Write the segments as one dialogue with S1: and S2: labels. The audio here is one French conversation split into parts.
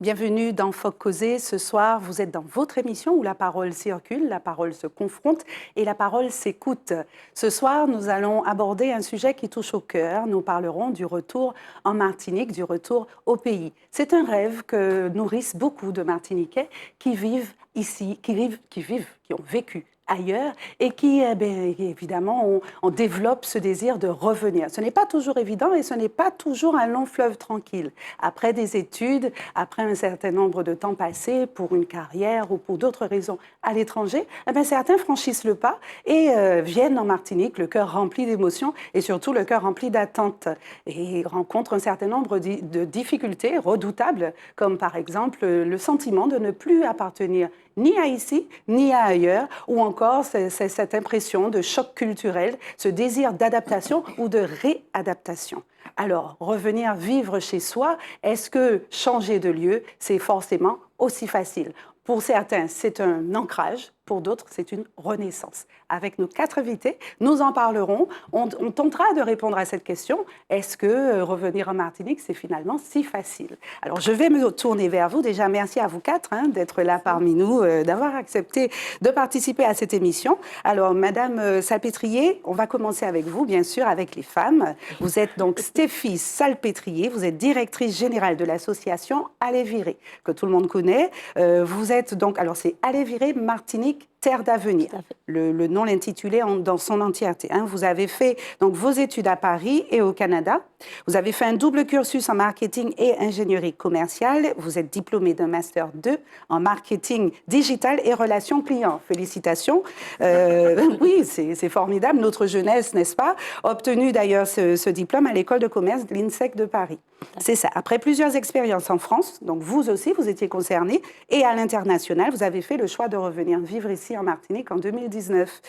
S1: Bienvenue dans Faut causer. Ce soir, vous êtes dans votre émission où la parole circule, la parole se confronte et la parole s'écoute. Ce soir, nous allons aborder un sujet qui touche au cœur. Nous parlerons du retour en Martinique, du retour au pays. C'est un rêve que nourrissent beaucoup de Martiniquais qui vivent ici, qui ont vécu ailleurs et qui, évidemment, on développe ce désir de revenir. Ce n'est pas toujours évident et ce n'est pas toujours un long fleuve tranquille. Après des études, après un certain nombre de temps passé pour une carrière ou pour d'autres raisons à l'étranger, certains franchissent le pas et viennent en Martinique, le cœur rempli d'émotions et surtout le cœur rempli d'attentes et rencontrent un certain nombre de difficultés redoutables, comme par exemple le sentiment de ne plus appartenir ni à ici, ni à ailleurs, ou encore c'est cette impression de choc culturel, ce désir d'adaptation ou de réadaptation. Alors, revenir vivre chez soi, est-ce que changer de lieu, c'est forcément aussi facile? Pour certains, c'est un ancrage, pour d'autres, c'est une renaissance. Avec nos 4 invités, nous en parlerons. On tentera de répondre à cette question. Est-ce que revenir en Martinique, c'est finalement si facile? Alors, je vais me tourner vers vous. Déjà, merci à vous 4 d'être là parmi nous, d'avoir accepté de participer à cette émission. Alors, Madame Salpêtrier, on va commencer avec vous, bien sûr, avec les femmes. Vous êtes donc Stéphie Salpêtrier. Vous êtes directrice générale de l'association Allez Virer, que tout le monde connaît. Vous êtes donc, alors c'est Allez Virer Martinique Terre d'avenir, le nom l'intitulé dans son entièreté. Vous avez fait donc vos études à Paris et au Canada. Vous avez fait un double cursus en marketing et ingénierie commerciale. Vous êtes diplômé d'un master 2 en marketing digital et relations clients. Félicitations. Oui, c'est formidable. Notre jeunesse, n'est-ce pas? Obtenu d'ailleurs ce diplôme à l'école de commerce de l'INSEC de Paris. C'est ça. Après plusieurs expériences en France, donc vous aussi, vous étiez concerné, et à l'international, vous avez fait le choix de revenir vivre ici en Martinique en 2019.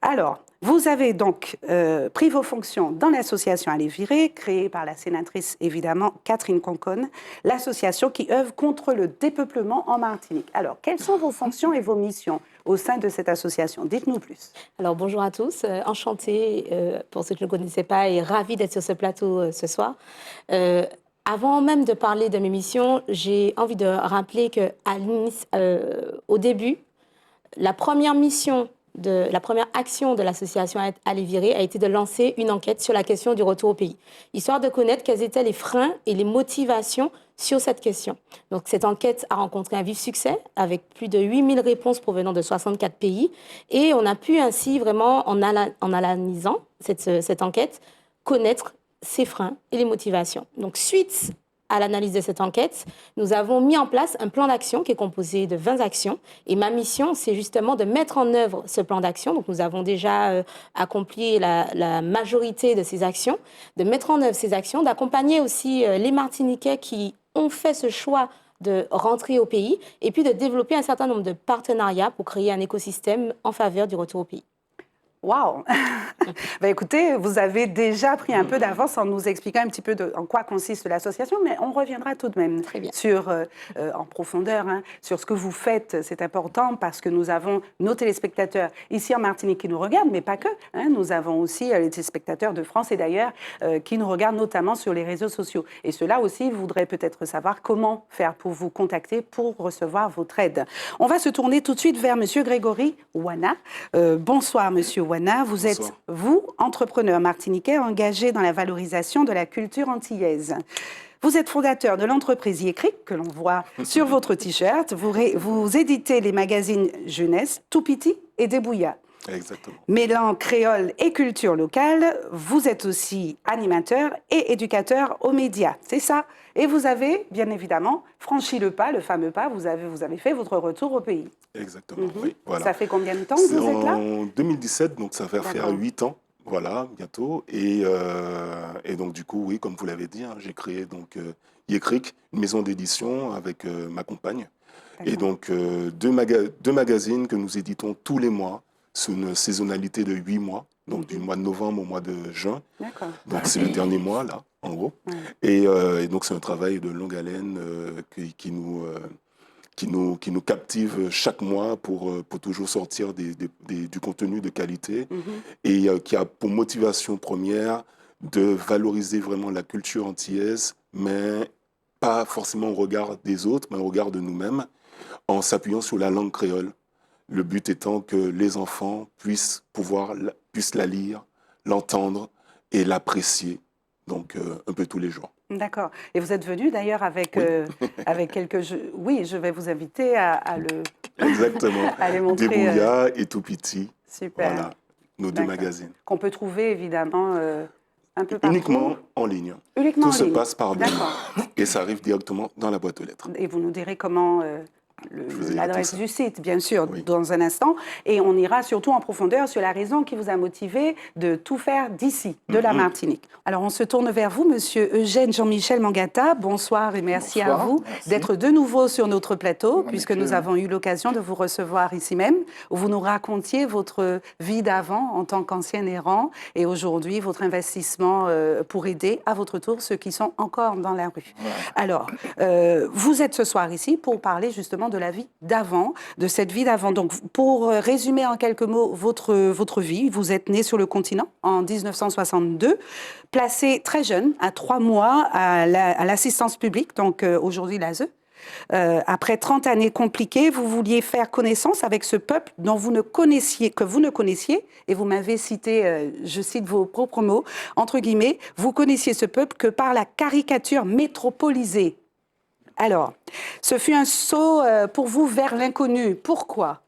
S1: Alors, vous avez donc pris vos fonctions dans l'association Allez Virer, créée par la sénatrice, évidemment, Catherine Conconne, l'association qui œuvre contre le dépeuplement en Martinique. Alors, quelles sont vos fonctions et vos missions au sein de cette association? Dites-nous plus.
S2: Alors, bonjour à tous. Enchantée, pour ceux qui ne connaissaient pas, et ravie d'être sur ce plateau ce soir. Avant même de parler de mes missions, j'ai envie de rappeler qu'au début, la première action de l'association Allez Virer a été de lancer une enquête sur la question du retour au pays, histoire de connaître quels étaient les freins et les motivations sur cette question. Donc, cette enquête a rencontré un vif succès, avec plus de 8000 réponses provenant de 64 pays, et on a pu ainsi, vraiment, en analysant cette enquête, connaître ses freins et les motivations. Donc, suite à l'analyse de cette enquête, nous avons mis en place un plan d'action qui est composé de 20 actions. Et ma mission, c'est justement de mettre en œuvre ce plan d'action. Donc, nous avons déjà accompli la majorité de ces actions, de mettre en œuvre ces actions, d'accompagner aussi les Martiniquais qui ont fait ce choix de rentrer au pays, et puis de développer un certain nombre de partenariats pour créer un écosystème en faveur du retour au pays.
S1: Waouh! Écoutez, vous avez déjà pris un peu d'avance en nous expliquant un petit peu en quoi consiste l'association, mais on reviendra tout de même en profondeur sur ce que vous faites. C'est important parce que nous avons nos téléspectateurs ici en Martinique qui nous regardent, mais pas que. Nous avons aussi les téléspectateurs de France et d'ailleurs qui nous regardent notamment sur les réseaux sociaux. Et ceux-là aussi voudraient peut-être savoir comment faire pour vous contacter, pour recevoir votre aide. On va se tourner tout de suite vers M. Grégory Ouana. Bonsoir, M. Ouana. Vous êtes, vous, entrepreneur martiniquais engagé dans la valorisation de la culture antillaise. Vous êtes fondateur de l'entreprise Yécric, que l'on voit sur votre t-shirt. Vous éditez les magazines jeunesse, Toupiti et Débouilla.
S3: Exactement.
S1: Mêlant créole et culture locale, vous êtes aussi animateur et éducateur aux médias, c'est ça. Et vous avez, bien évidemment, franchi le pas, le fameux pas, vous avez fait votre retour au pays.
S3: Exactement, oui. Voilà.
S1: Ça fait combien de temps que vous êtes là?
S3: En 2017, donc ça va faire 8 ans, voilà, bientôt. Et donc du coup, oui, comme vous l'avez dit, j'ai créé donc Yécric, une maison d'édition avec ma compagne. Et donc deux magazines que nous éditons tous les mois, sous une saisonnalité de 8 mois, donc du mois de novembre au mois de juin.
S1: D'accord.
S3: Donc c'est le dernier mois, là, en gros. Et donc c'est un travail de longue haleine qui nous captive chaque mois pour toujours sortir du contenu de qualité et qui a pour motivation première de valoriser vraiment la culture antillaise, mais pas forcément au regard des autres, mais au regard de nous-mêmes, en s'appuyant sur la langue créole. Le but étant que les enfants puissent la lire, l'entendre et l'apprécier, donc un peu tous les jours.
S1: D'accord. Et vous êtes venu d'ailleurs avec,
S3: Oui.
S1: avec quelques jeux. Oui, je vais vous inviter à
S3: Exactement.
S1: à les montrer.
S3: Débrouilla et Tout Petit.
S1: Super.
S3: Voilà, nos deux
S1: D'accord.
S3: magazines.
S1: Qu'on peut trouver évidemment un peu partout.
S3: Uniquement en ligne.
S1: Uniquement
S3: Tout
S1: en
S3: se
S1: ligne.
S3: passe par mail
S1: D'accord.
S3: et ça arrive directement dans la boîte aux lettres.
S1: Et vous nous direz comment
S3: vous dirai
S1: l'adresse
S3: tout ça.
S1: du site, bien sûr,
S3: Oui.
S1: dans un instant. Et on ira surtout en profondeur sur la raison qui vous a motivé de tout faire d'ici, de la Martinique. Alors, on se tourne vers vous, Monsieur Eugène Jean-Michel Mangata. Bonsoir et merci à vous d'être de nouveau sur notre plateau, puisque nous avons eu l'occasion de vous recevoir ici même, où vous nous racontiez votre vie d'avant en tant qu'ancien errant et aujourd'hui votre investissement pour aider à votre tour ceux qui sont encore dans la rue.
S4: Ouais.
S1: Alors, vous êtes ce soir ici pour parler justement de la vie d'avant, de cette vie d'avant. Donc, pour résumer en quelques mots votre vie, vous êtes né sur le continent en 1962, placé très jeune, à 3 mois, à l'assistance publique, donc aujourd'hui l'ASE. Après 30 années compliquées, vous vouliez faire connaissance avec ce peuple dont vous ne connaissiez, que vous ne connaissiez, et vous m'avez cité, je cite vos propres mots, entre guillemets, vous connaissiez ce peuple que par la caricature métropolisée. Alors, ce fut un saut pour vous vers l'inconnu. Pourquoi ?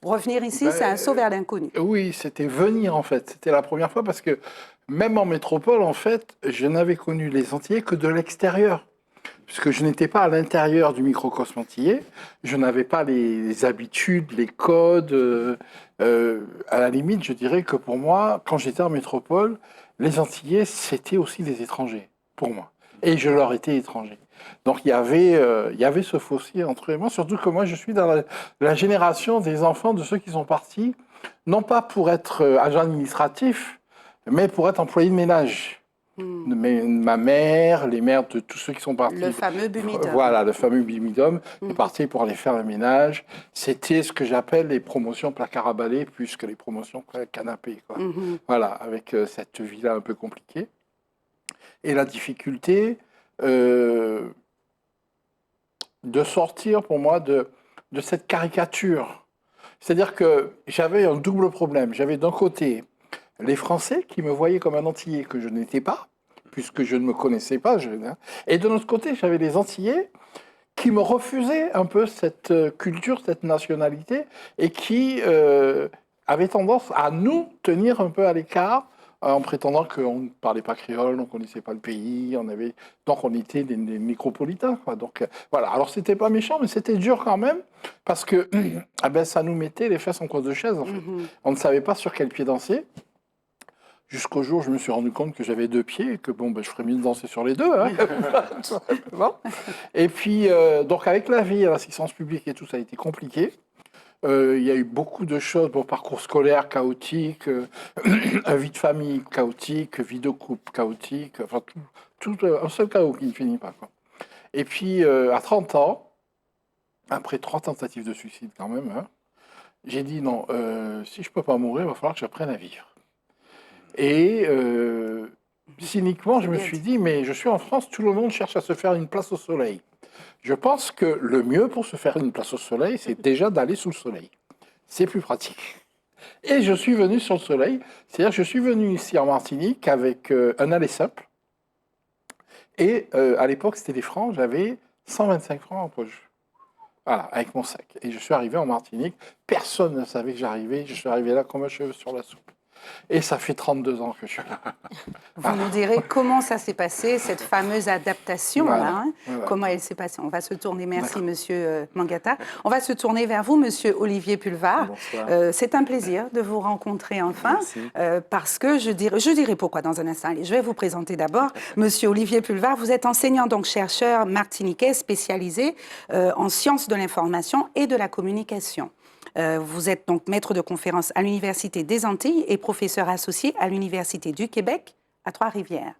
S1: Revenir ici, c'est un saut vers l'inconnu.
S4: Oui, c'était venir en fait. C'était la première fois parce que même en métropole, en fait, je n'avais connu les Antillais que de l'extérieur. Puisque je n'étais pas à l'intérieur du microcosme antillais, je n'avais pas les habitudes, les codes. À la limite, je dirais que pour moi, quand j'étais en métropole, les Antillais, c'était aussi des étrangers, pour moi. Et je leur étais étranger. Donc il y avait ce fossé entre eux et moi, surtout que moi, je suis dans la génération des enfants de ceux qui sont partis, non pas pour être agent administratif, mais pour être employé de ménage. Ma mère, les mères de tous ceux qui sont partis.
S1: Le fameux bumidum.
S4: Voilà, le fameux bumidum, est parti pour aller faire le ménage. C'était ce que j'appelle les promotions placard à balai, plus que les promotions canapé. Quoi. Voilà, avec cette vie-là un peu compliquée. Et la difficulté de sortir pour moi de cette caricature. C'est-à-dire que j'avais un double problème. J'avais d'un côté les Français qui me voyaient comme un Antillais que je n'étais pas, puisque je ne me connaissais pas. Et de l'autre côté, j'avais les Antillais qui me refusaient un peu cette culture, cette nationalité, et qui avaient tendance à nous tenir un peu à l'écart, en prétendant qu'on ne parlait pas créole, on ne connaissait pas le pays, donc on était des micropolitains. Quoi. Donc voilà, alors c'était pas méchant, mais c'était dur quand même, parce que ça nous mettait les fesses en cause de chaise. En fait. On ne savait pas sur quel pied danser. Jusqu'au jour où je me suis rendu compte que j'avais 2 pieds et que je ferais mieux de danser sur les 2. Hein, et puis, donc avec la vie à l'assistance publique et tout, ça a été compliqué. Il y a eu beaucoup de choses, parcours scolaire chaotique, vie de famille chaotique, vie de couple chaotique, enfin tout un seul chaos qui ne finit pas. Quoi. Et puis, à 30 ans, après 3 tentatives de suicide quand même, hein, j'ai dit non, si je ne peux pas mourir, il va falloir que j'apprenne à vivre. Et cyniquement, je me suis dit, mais je suis en France, tout le monde cherche à se faire une place au soleil. Je pense que le mieux pour se faire une place au soleil, c'est déjà d'aller sous le soleil. C'est plus pratique. Et je suis venu sur le soleil, c'est-à-dire que je suis venu ici en Martinique avec un aller simple. Et à l'époque, c'était des francs, j'avais 125 francs en poche. Voilà, avec mon sac. Et je suis arrivé en Martinique, personne ne savait que j'arrivais, je suis arrivé là comme un cheveu sur la soupe. Et ça fait 32 ans que je suis là.
S1: Vous nous direz comment ça s'est passé, cette fameuse adaptation,
S4: Voilà,
S1: là, hein,
S4: voilà.
S1: comment elle s'est passée. On va se tourner, merci Monsieur Mangata. On va se tourner vers vous, Monsieur Olivier Pulvar. C'est un plaisir de vous rencontrer enfin, parce que je dirais pourquoi dans un instant. Allez, je vais vous présenter d'abord. Monsieur Olivier Pulvar, vous êtes enseignant, donc chercheur martiniquais spécialisé en sciences de l'information et de la communication. Vous êtes donc maître de conférences à l'Université des Antilles et professeur associé à l'Université du Québec à Trois-Rivières.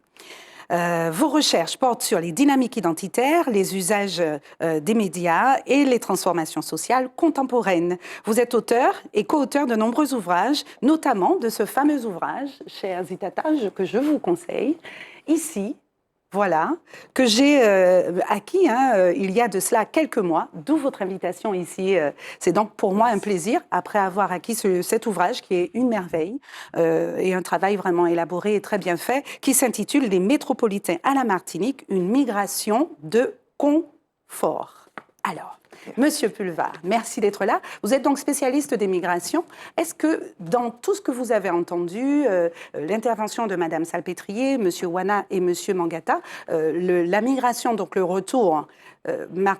S1: Vos recherches portent sur les dynamiques identitaires, les usages des médias et les transformations sociales contemporaines. Vous êtes auteur et co-auteur de nombreux ouvrages, notamment de ce fameux ouvrage, chers itatages, que je vous conseille. Ici, voilà, que j'ai acquis il y a de cela quelques mois, d'où votre invitation ici. C'est donc pour moi un plaisir, après avoir acquis cet ouvrage qui est une merveille et un travail vraiment élaboré et très bien fait, qui s'intitule « Les métropolitains à la Martinique, une migration de confort ». Alors, Monsieur Pulvar, merci d'être là. Vous êtes donc spécialiste des migrations. Est-ce que dans tout ce que vous avez entendu, l'intervention de Madame Salpêtrier, Monsieur Wana et Monsieur Mangata, la migration, donc le retour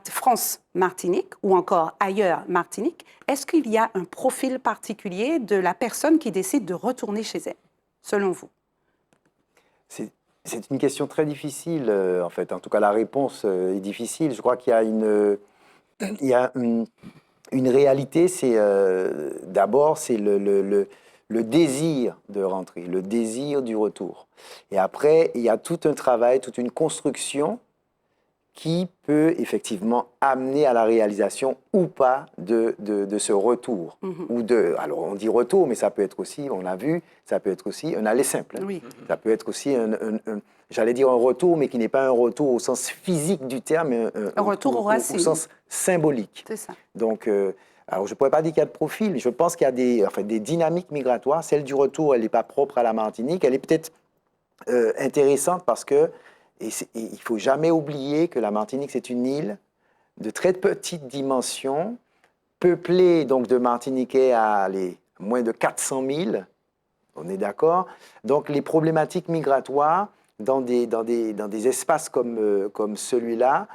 S1: France-Martinique ou encore ailleurs Martinique, est-ce qu'il y a un profil particulier de la personne qui décide de retourner chez elle, selon vous?
S5: C'est une question très difficile, en fait. En tout cas, la réponse est difficile. Je crois qu'il y a une réalité, c'est d'abord c'est le désir de rentrer, le désir du retour. Et après, il y a tout un travail, toute une construction qui peut effectivement amener à la réalisation ou pas de ce retour. Ou alors on dit retour, mais ça peut être aussi, on l'a vu, ça peut être aussi un aller simple.
S1: Oui.
S5: Ça peut être aussi j'allais dire un retour, mais qui n'est pas un retour au sens physique du terme, mais
S1: un retour aux racines.
S5: Au sens symbolique.
S1: C'est ça.
S5: Donc, alors je ne pourrais pas dire qu'il y a de profil, mais je pense qu'il y a des dynamiques migratoires. Celle du retour, elle n'est pas propre à la Martinique. Elle est peut-être intéressante parce que, il ne faut jamais oublier que la Martinique, c'est une île de très petite dimension, peuplée donc de Martiniquais à moins de 400 000. On est d'accord? Donc, les problématiques migratoires dans des espaces comme celui-là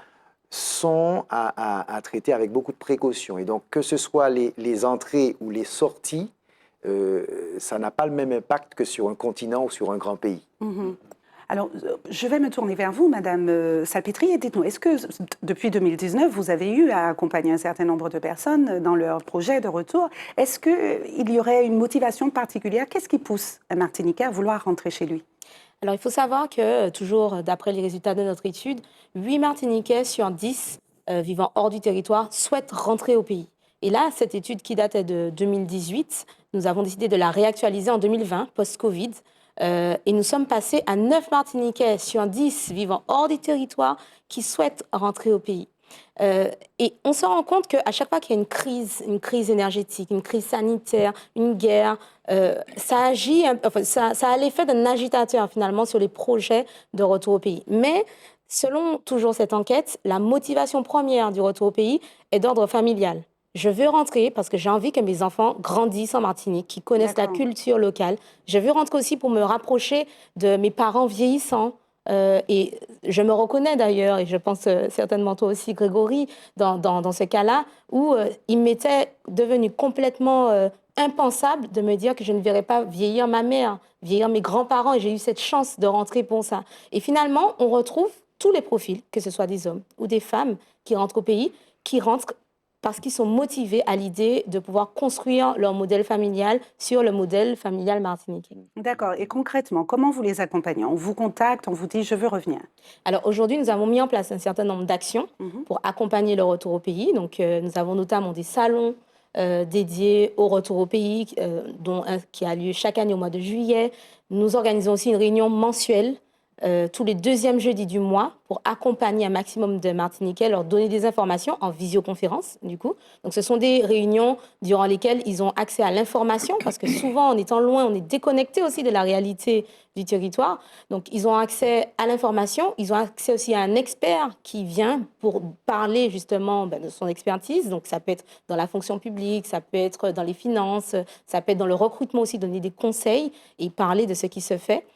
S5: sont à traiter avec beaucoup de précaution. Et donc, que ce soit les entrées ou les sorties, ça n'a pas le même impact que sur un continent ou sur un grand pays.
S1: Alors, je vais me tourner vers vous, Madame Salpêtrier. Dites-nous, est-ce que depuis 2019, vous avez eu à accompagner un certain nombre de personnes dans leur projet de retour? Est-ce qu'il y aurait une motivation particulière? Qu'est-ce qui pousse un Martiniquais à vouloir rentrer chez lui?
S2: Alors, il faut savoir que, toujours d'après les résultats de notre étude, 8 Martiniquais sur 10 vivant hors du territoire souhaitent rentrer au pays. Et là, cette étude qui datait de 2018, nous avons décidé de la réactualiser en 2020, post-Covid. Et nous sommes passés à 9 Martiniquais sur 10 vivant hors du territoire qui souhaitent rentrer au pays. Et on se rend compte qu'à chaque fois qu'il y a une crise énergétique, une crise sanitaire, une guerre, ça agit, ça a l'effet d'un agitateur finalement sur les projets de retour au pays. Mais selon toujours cette enquête, la motivation première du retour au pays est d'ordre familial. Je veux rentrer parce que j'ai envie que mes enfants grandissent en Martinique, qu'ils connaissent la culture locale. Je veux rentrer aussi pour me rapprocher de mes parents vieillissants. Et je me reconnais d'ailleurs, et je pense certainement toi aussi, Grégory, dans ce cas-là, où il m'était devenu complètement impensable de me dire que je ne verrais pas vieillir ma mère, vieillir mes grands-parents, et j'ai eu cette chance de rentrer pour ça. Et finalement, on retrouve tous les profils, que ce soit des hommes ou des femmes qui rentrent au pays, qui rentrent parce qu'ils sont motivés à l'idée de pouvoir construire leur modèle familial sur le modèle familial martiniquais.
S1: D'accord. Et concrètement, comment vous les accompagnez? On vous contacte, on vous dit « je veux revenir ».
S2: Alors aujourd'hui, nous avons mis en place un certain nombre d'actions pour accompagner le retour au pays. Donc nous avons notamment des salons dédiés au retour au pays, dont un qui a lieu chaque année au mois de juillet. Nous organisons aussi une réunion mensuelle tous les deuxièmes jeudis du mois pour accompagner un maximum de Martiniquais, leur donner des informations en visioconférence, du coup. Donc, ce sont des réunions durant lesquelles ils ont accès à l'information, parce que souvent, en étant loin, on est déconnecté aussi de la réalité du territoire. Donc, ils ont accès à l'information, ils ont accès aussi à un expert qui vient pour parler justement de son expertise. Donc, ça peut être dans la fonction publique, ça peut être dans les finances, ça peut être dans le recrutement aussi, donner des conseils et parler de ce qui se fait.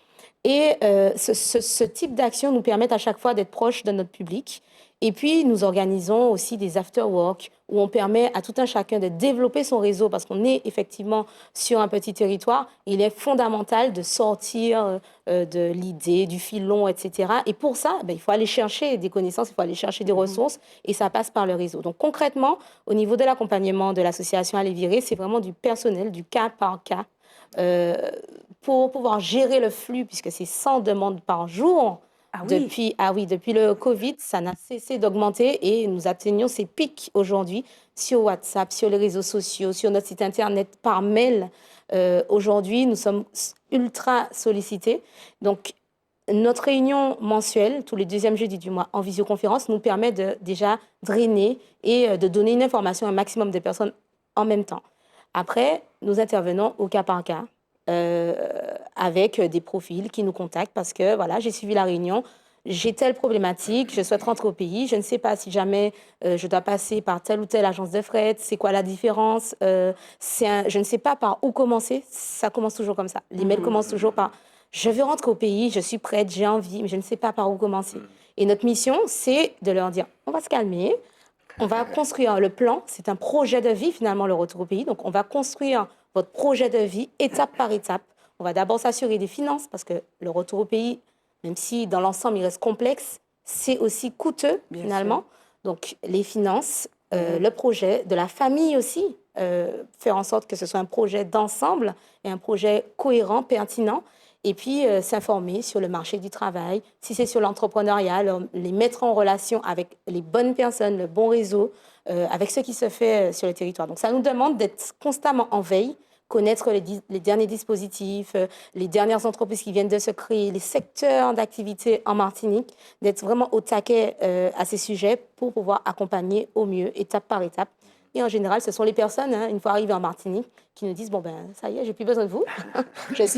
S2: Et ce type d'action nous permet à chaque fois d'être proche de notre public. Et puis, nous organisons aussi des after-work où on permet à tout un chacun de développer son réseau parce qu'on est effectivement sur un petit territoire. Il est fondamental de sortir de l'idée, du filon, etc. Et pour ça, il faut aller chercher des connaissances, il faut aller chercher des ressources et ça passe par le réseau. Donc concrètement, au niveau de l'accompagnement de l'association Aller Virer, c'est vraiment du personnel, du cas par cas. Pour pouvoir gérer le flux, puisque c'est 100 demandes par jour, depuis le Covid, ça n'a cessé d'augmenter et nous atteignons ces pics aujourd'hui sur WhatsApp, sur les réseaux sociaux, sur notre site internet, par mail. Aujourd'hui, nous sommes ultra sollicités. Donc, notre réunion mensuelle, tous les deuxièmes jeudis du mois, en visioconférence, nous permet de déjà drainer et de donner une information à un maximum de personnes en même temps. Après, nous intervenons au cas par cas avec des profils qui nous contactent parce que, voilà, j'ai suivi la réunion, j'ai telle problématique, je souhaite rentrer au pays, je ne sais pas si jamais je dois passer par telle ou telle agence de fret, c'est quoi la différence, je ne sais pas par où commencer, ça commence toujours comme ça. L'email commence toujours par « je veux rentrer au pays, je suis prête, j'ai envie, mais je ne sais pas par où commencer ». Et notre mission, c'est de leur dire « on va se calmer, on va construire le plan, c'est un projet de vie finalement le retour au pays, donc on va construire votre projet de vie étape par étape. On va d'abord s'assurer des finances parce que le retour au pays, même si dans l'ensemble il reste complexe, c'est aussi coûteux finalement. Donc les finances, le projet de la famille aussi, faire en sorte que ce soit un projet d'ensemble et un projet cohérent, pertinent. Et puis s'informer sur le marché du travail, si c'est sur l'entrepreneuriat, les mettre en relation avec les bonnes personnes, le bon réseau, avec ce qui se fait sur le territoire. Donc ça nous demande d'être constamment en veille, connaître les derniers dispositifs, les dernières entreprises qui viennent de se créer, les secteurs d'activité en Martinique, d'être vraiment au taquet à ces sujets pour pouvoir accompagner au mieux, étape par étape. Et en général, ce sont les personnes, une fois arrivées en Martinique, qui nous disent « bon ben, ça y est, j'ai plus besoin de vous ».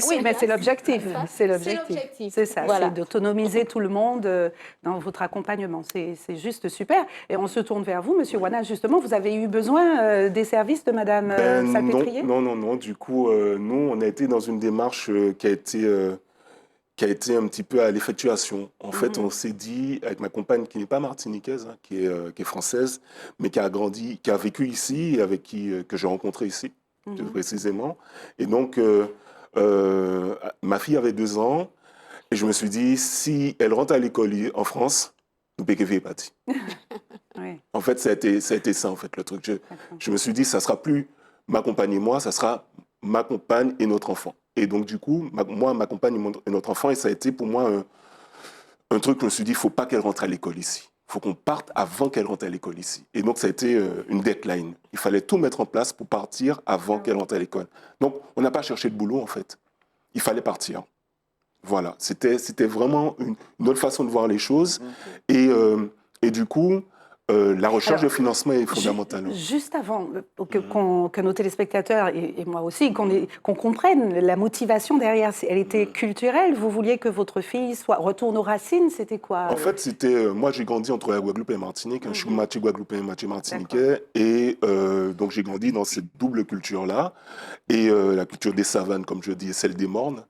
S1: Oui, mais c'est l'objectif. C'est l'objectif. C'est ça,
S2: voilà.
S1: C'est d'autonomiser tout le monde dans votre accompagnement. C'est juste super. Et on se tourne vers vous, Monsieur Wana. Justement, vous avez eu besoin des services de Madame Salpêtrier ?
S3: Non. Du coup, nous, on a été dans une démarche qui a été un petit peu à l'effectuation. En fait, on s'est dit, avec ma compagne qui n'est pas martiniquaise, qui est française, mais qui a grandi, qui a vécu ici, et avec que j'ai rencontré ici, plus précisément. Et donc, ma fille avait 2 ans, et je me suis dit, si elle rentre à l'école en France, nous péquez parti.
S1: Oui.
S3: En fait, ça a été ça, en fait, le truc. Je me suis dit, ça sera plus ma compagne et moi, ça sera ma compagne et notre enfant. Et donc, du coup, moi, ma compagne et notre enfant, et ça a été pour moi un truc que je me suis dit, il ne faut pas qu'elle rentre à l'école ici. Il faut qu'on parte avant qu'elle rentre à l'école ici. Et donc, ça a été une deadline. Il fallait tout mettre en place pour partir avant qu'elle rentre à l'école. Donc, on n'a pas cherché de boulot, en fait. Il fallait partir. Voilà. C'était vraiment une autre façon de voir les choses. Et du coup, la recherche de financement est fondamentale.
S1: Juste avant que nos téléspectateurs et moi aussi, qu'on comprenne la motivation derrière, elle était culturelle. Vous vouliez que votre fille retourne aux racines, c'était quoi?
S3: En fait, moi j'ai grandi entre la Guadeloupe et la Martinique. Je suis moitié guadeloupéen, moitié martiniquais. Et donc j'ai grandi dans cette double culture-là. Et la culture des savanes, comme je dis, et celle des mornes.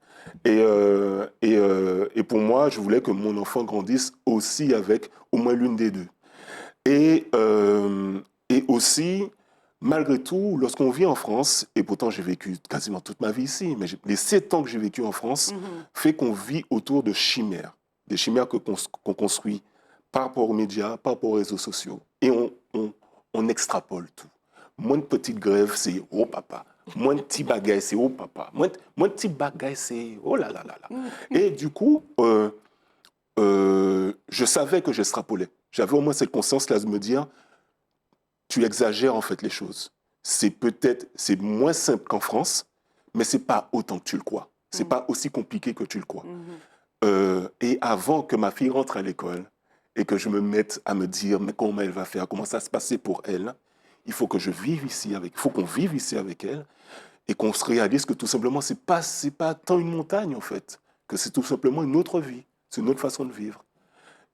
S3: Et pour moi, je voulais que mon enfant grandisse aussi avec au moins l'une des deux. Et aussi, malgré tout, lorsqu'on vit en France, et pourtant j'ai vécu quasiment toute ma vie ici, mais les 7 ans que j'ai vécu en France fait qu'on vit autour de chimères, des chimères qu'on construit par rapport aux médias, par rapport aux réseaux sociaux. Et on extrapole tout. Moins de petites grèves, c'est « oh papa ». Moins de petits bagailles, c'est « oh papa ». Moins de petits bagailles, c'est « oh là là là là ». Et du coup, je savais que j'extrapolais. J'avais au moins cette conscience-là de me dire, tu exagères en fait les choses. C'est moins simple qu'en France, mais c'est pas autant que tu le crois. C'est pas aussi compliqué que tu le crois. Et avant que ma fille rentre à l'école et que je me mette à me dire, mais comment elle va faire, comment ça va se passer pour elle, il faut que je vive ici il faut qu'on vive ici avec elle et qu'on se réalise que tout simplement, c'est pas tant une montagne en fait, que c'est tout simplement une autre vie, c'est une autre façon de vivre.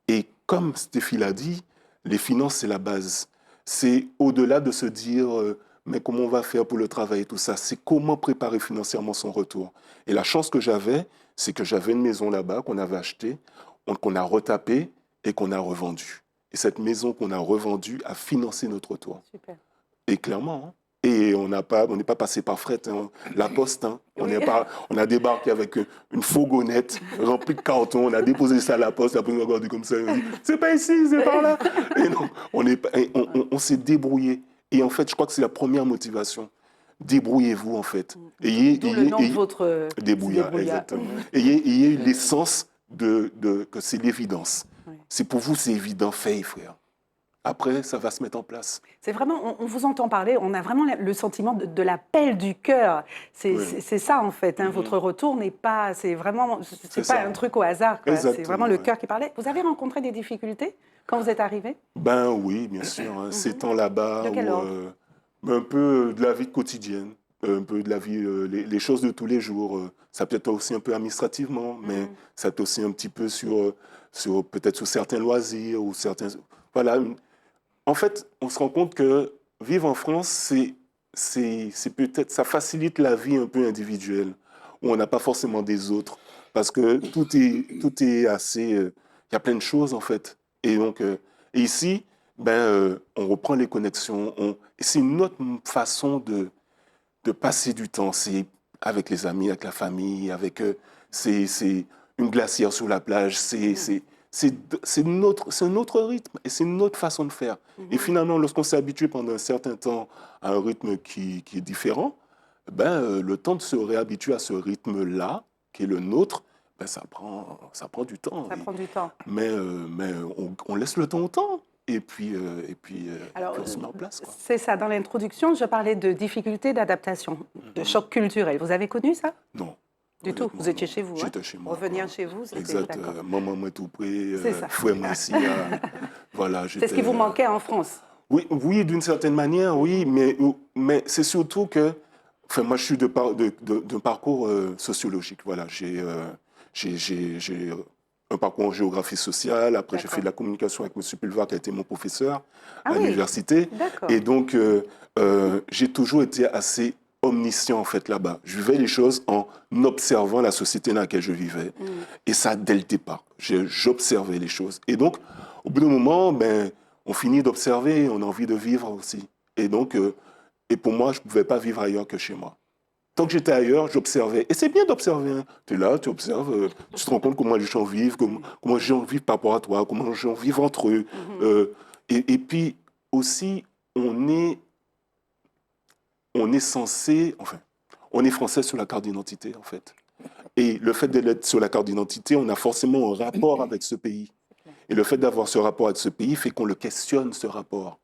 S3: Et comme Stéphie l'a dit, les finances, c'est la base. C'est au-delà de se dire, mais comment on va faire pour le travail et tout ça, c'est comment préparer financièrement son retour. Et la chance que j'avais, c'est que j'avais une maison là-bas qu'on avait achetée, qu'on a retapée et qu'on a revendue. Et cette maison qu'on a revendue a financé notre retour. Super. Et clairement, hein. Et on n'est pas passé par fret, hein, la poste. Hein. On a débarqué avec une fourgonnette remplie de cartons. On a déposé ça à la poste. Après, on a regardé comme ça. On a dit, c'est pas ici, c'est par là. Et non, on s'est débrouillé. Et en fait, je crois que c'est la première motivation. Débrouillez-vous, en fait.
S1: D'où le nom de votre...
S3: Débrouillard, exactement. Ayez eu l'essence que c'est l'évidence. Oui. C'est pour vous, c'est évident, faites, frère. après, ça va se mettre en place.
S1: C'est vraiment, on vous entend parler, on a vraiment le sentiment de l'appel du cœur. C'est ça en fait. Hein, votre retour n'est pas, c'est vraiment, c'est pas un truc au hasard. C'est vraiment le cœur qui parlait. Vous avez rencontré des difficultés quand vous êtes arrivé?
S3: Ben oui, bien sûr. Hein, ces temps là-bas,
S1: De quel ordre?
S3: un peu de la vie quotidienne, un peu de la vie, les choses de tous les jours. Ça peut être aussi un peu administrativement, mais ça peut être aussi un petit peu peut-être sur certains loisirs ou certains. Voilà. En fait, on se rend compte que vivre en France, c'est peut-être, ça facilite la vie un peu individuelle, où on n'a pas forcément des autres, parce que tout est assez, il y a plein de choses en fait. Et donc, et ici, on reprend les connexions. Et c'est une autre façon de passer du temps. C'est avec les amis, avec la famille, c'est une glacière sur la plage. C'est un autre rythme et c'est une autre façon de faire. Et finalement, lorsqu'on s'est habitué pendant un certain temps à un rythme qui est différent, le temps de se réhabituer à ce rythme-là, qui est le nôtre, ça prend du temps.
S1: Ça prend du temps.
S3: Mais on laisse le temps au temps. Et puis
S1: Alors,
S3: on se met en place.
S1: C'est ça. Dans l'introduction, je parlais de difficultés d'adaptation, de choc culturel. Vous avez connu ça?
S3: Non.
S1: Du tout. Vous étiez chez vous.
S3: J'étais chez moi.
S1: Revenir chez vous, c'était
S3: exact. Maman m'a tout pris. Fouet moi ici. Voilà.
S1: C'est ce qui vous manquait en France.
S3: Oui, d'une certaine manière, oui, mais c'est surtout que, moi, je suis d'un parcours sociologique. Voilà, j'ai un parcours en géographie sociale. Après, j'ai fait de la communication avec M. Pulvar, qui a été mon professeur à l'université. Et donc, j'ai toujours été assez omniscient, en fait, là-bas. Je vivais les choses en observant la société dans laquelle je vivais. Et ça, dès le départ, j'observais les choses. Et donc, au bout d'un moment, on finit d'observer, on a envie de vivre aussi. Et donc, et pour moi, je ne pouvais pas vivre ailleurs que chez moi. Tant que j'étais ailleurs, j'observais. Et c'est bien d'observer. Hein. Tu es là, tu observes, tu te rends compte comment les gens vivent, comment les gens vivent par rapport à toi, comment les gens vivent entre eux. Et puis aussi, on est censé, on est français sur la carte d'identité, en fait. Et le fait d'être sur la carte d'identité, on a forcément un rapport avec ce pays. Et le fait d'avoir ce rapport avec ce pays fait qu'on le questionne, ce rapport.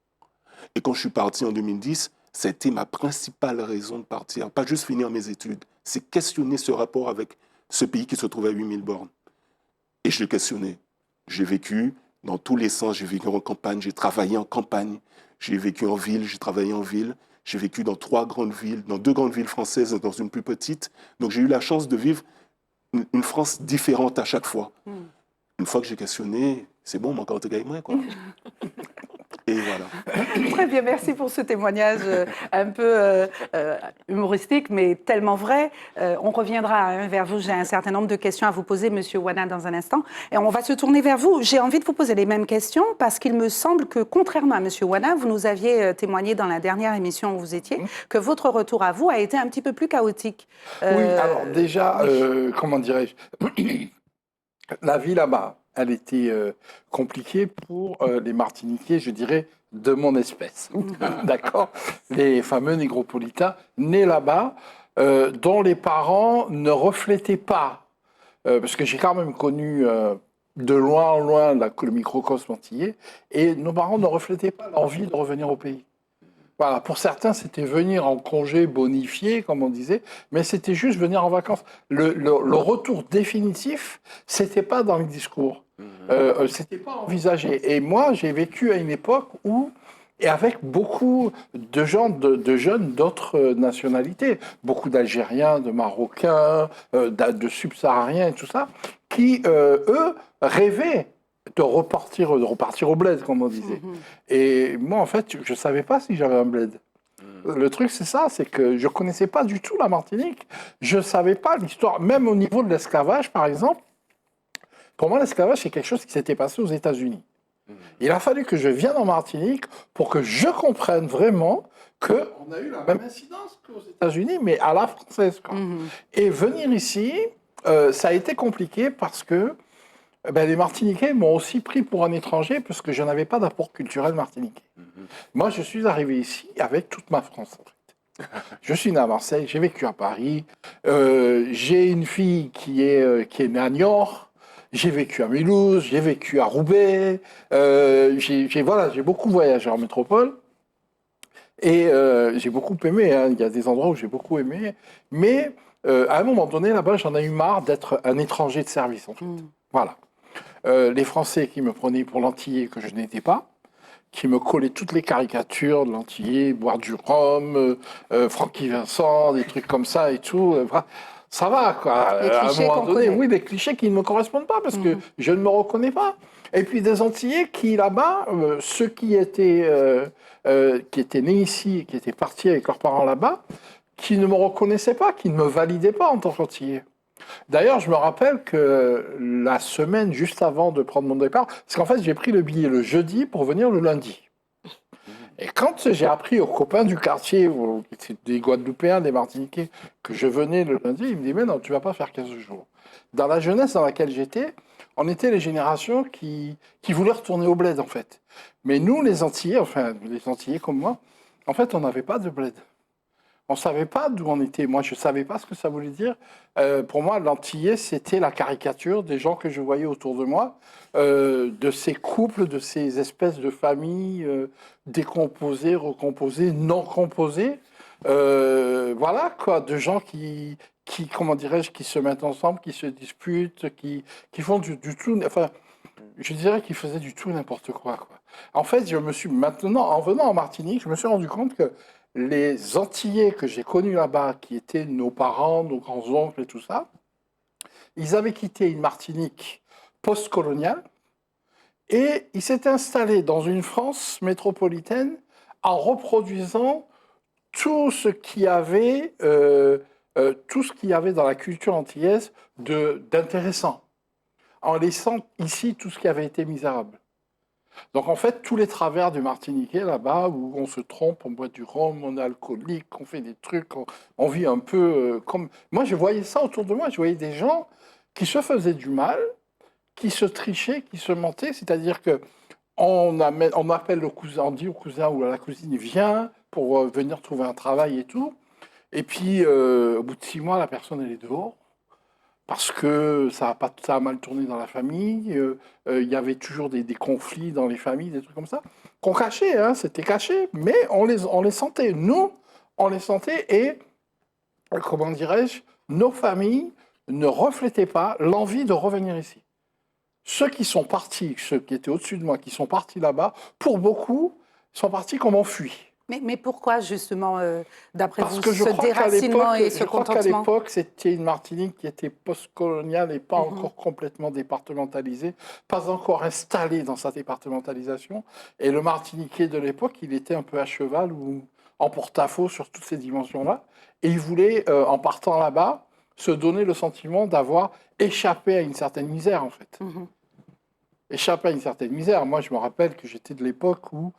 S3: Et quand je suis parti en 2010, c'était ma principale raison de partir. Pas juste finir mes études, c'est questionner ce rapport avec ce pays qui se trouve à 8000 bornes. Et je l'ai questionné. J'ai vécu dans tous les sens. J'ai vécu en campagne, j'ai travaillé en campagne. J'ai vécu en ville, j'ai travaillé en ville. J'ai vécu dans 3 grandes villes, dans 2 grandes villes françaises, dans une plus petite. Donc j'ai eu la chance de vivre une France différente à chaque fois. Une fois que j'ai questionné, c'est bon, mon corps te gagne moins, quoi. Et voilà.
S1: Très bien, merci pour ce témoignage un peu humoristique, mais tellement vrai. On reviendra vers vous. J'ai un certain nombre de questions à vous poser, Monsieur Wana, dans un instant. Et on va se tourner vers vous. J'ai envie de vous poser les mêmes questions parce qu'il me semble que, contrairement à Monsieur Wana, vous nous aviez témoigné dans la dernière émission où vous étiez, que votre retour à vous a été un petit peu plus chaotique.
S4: Oui, alors déjà, comment dirais-je, la vie là-bas, elle était compliquée pour les Martiniquais, je dirais, de mon espèce. D'accord? Les fameux négropolitains nés là-bas, dont les parents ne reflétaient pas, parce que j'ai quand même connu de loin en loin le microcosme antillais, et nos parents ne reflétaient pas l'envie de revenir au pays. Voilà, pour certains, c'était venir en congé bonifié, comme on disait, mais c'était juste venir en vacances. Le retour définitif, c'était pas dans le discours. C'était pas envisagé. Et moi, j'ai vécu à une époque où, et avec beaucoup de gens, de jeunes d'autres nationalités, beaucoup d'Algériens, de Marocains, de Subsahariens et tout ça, qui, eux, rêvaient de repartir au bled, comme on disait. Et moi, en fait, je ne savais pas si j'avais un bled. Le truc, c'est ça, c'est que je ne connaissais pas du tout la Martinique. Je ne savais pas l'histoire, même au niveau de l'esclavage, par exemple. Pour moi, l'esclavage, c'est quelque chose qui s'était passé aux États-Unis. Il a fallu que je vienne en Martinique pour que je comprenne vraiment qu'on a eu la même incidence qu'aux États-Unis, mais à la française. Et venir ici, ça a été compliqué parce que les Martiniquais m'ont aussi pris pour un étranger parce que je n'avais pas d'apport culturel martiniquais. Moi, je suis arrivé ici avec toute ma France, en fait. Je suis né à Marseille, j'ai vécu à Paris. J'ai une fille qui est née à Niort. J'ai vécu à Mulhouse, j'ai vécu à Roubaix, j'ai beaucoup voyagé en métropole. Et j'ai beaucoup aimé, hein. Il y a des endroits où j'ai beaucoup aimé. Mais à un moment donné, là-bas, j'en ai eu marre d'être un étranger de service, en fait. Voilà. Les Français qui me prenaient pour l'antillais que je n'étais pas, qui me collaient toutes les caricatures de l'antillais, boire du rhum, Francky Vincent, des trucs comme ça et tout. Ça va, quoi.
S1: Les clichés
S4: à un moment donné,
S1: connaît.
S4: oui, des clichés qui ne me correspondent pas parce que je ne me reconnais pas. Et puis des Antillais qui, là-bas, ceux qui étaient nés ici, qui étaient partis avec leurs parents là-bas, qui ne me reconnaissaient pas, qui ne me validaient pas en tant qu'Antillais. D'ailleurs, je me rappelle que la semaine juste avant de prendre mon départ, parce qu'en fait, j'ai pris le billet le jeudi pour venir le lundi. Et quand j'ai appris aux copains du quartier, des Guadeloupéens, des Martiniquais, que je venais le lundi, ils me disaient « Mais non, tu ne vas pas faire 15 jours ». Dans la jeunesse dans laquelle j'étais, on était les générations qui voulaient retourner au bled, en fait. Mais nous, les Antillais, enfin, les Antillais comme moi, en fait, on n'avait pas de bled. On ne savait pas d'où on était. Moi, je ne savais pas ce que ça voulait dire. Pour moi, l'Antillais, c'était la caricature des gens que je voyais autour de moi, de ces couples, de ces espèces de familles décomposées, recomposées, non composées. Voilà, quoi, de gens qui comment dirais-je, qui se mettent ensemble, qui se disputent, qui font du tout... Enfin, je dirais qu'ils faisaient du tout n'importe quoi, quoi. En fait, je me suis maintenant, en venant en Martinique, je me suis rendu compte que les Antillais que j'ai connus là-bas, qui étaient nos parents, nos grands-oncles et tout ça, ils avaient quitté une Martinique post-coloniale et ils s'étaient installés dans une France métropolitaine en reproduisant tout ce qu'il y avait, dans la culture antillaise d'intéressant, en laissant ici tout ce qui avait été misérable. Donc en fait, tous les travers du Martiniquais là-bas, où on se trompe, on boit du rhum, on est alcoolique, on fait des trucs, on vit un peu comme... Moi, je voyais ça autour de moi, je voyais des gens qui se faisaient du mal, qui se trichaient, qui se mentaient, c'est-à-dire que on appelle le cousin, on dit au cousin ou à la cousine, viens pour venir trouver un travail et tout. Et puis, au bout de 6 mois, la personne, elle est dehors. Parce que ça a mal tourné dans la famille, il y avait toujours des conflits dans les familles, des trucs comme ça, qu'on cachait, hein, c'était caché, mais on les sentait. Nous, on les sentait et, comment dirais-je, nos familles ne reflétaient pas l'envie de revenir ici. Ceux qui sont partis, ceux qui étaient au-dessus de moi, qui sont partis là-bas, pour beaucoup, sont partis comme enfuis.
S1: Mais pourquoi, justement, d'après vous,
S4: Que je
S1: ce
S4: crois qu'à
S1: déracinement
S4: l'époque,
S1: et ce contentement?
S4: qu'à l'époque, c'était une Martinique qui était post-coloniale et pas encore complètement départementalisée, pas encore installée dans sa départementalisation. Et le Martiniquais de l'époque, il était un peu à cheval ou en porte-à-faux sur toutes ces dimensions-là. Et il voulait, en partant là-bas, se donner le sentiment d'avoir échappé à une certaine misère, en fait. Échappé à une certaine misère. Moi, je me rappelle que j'étais de l'époque où...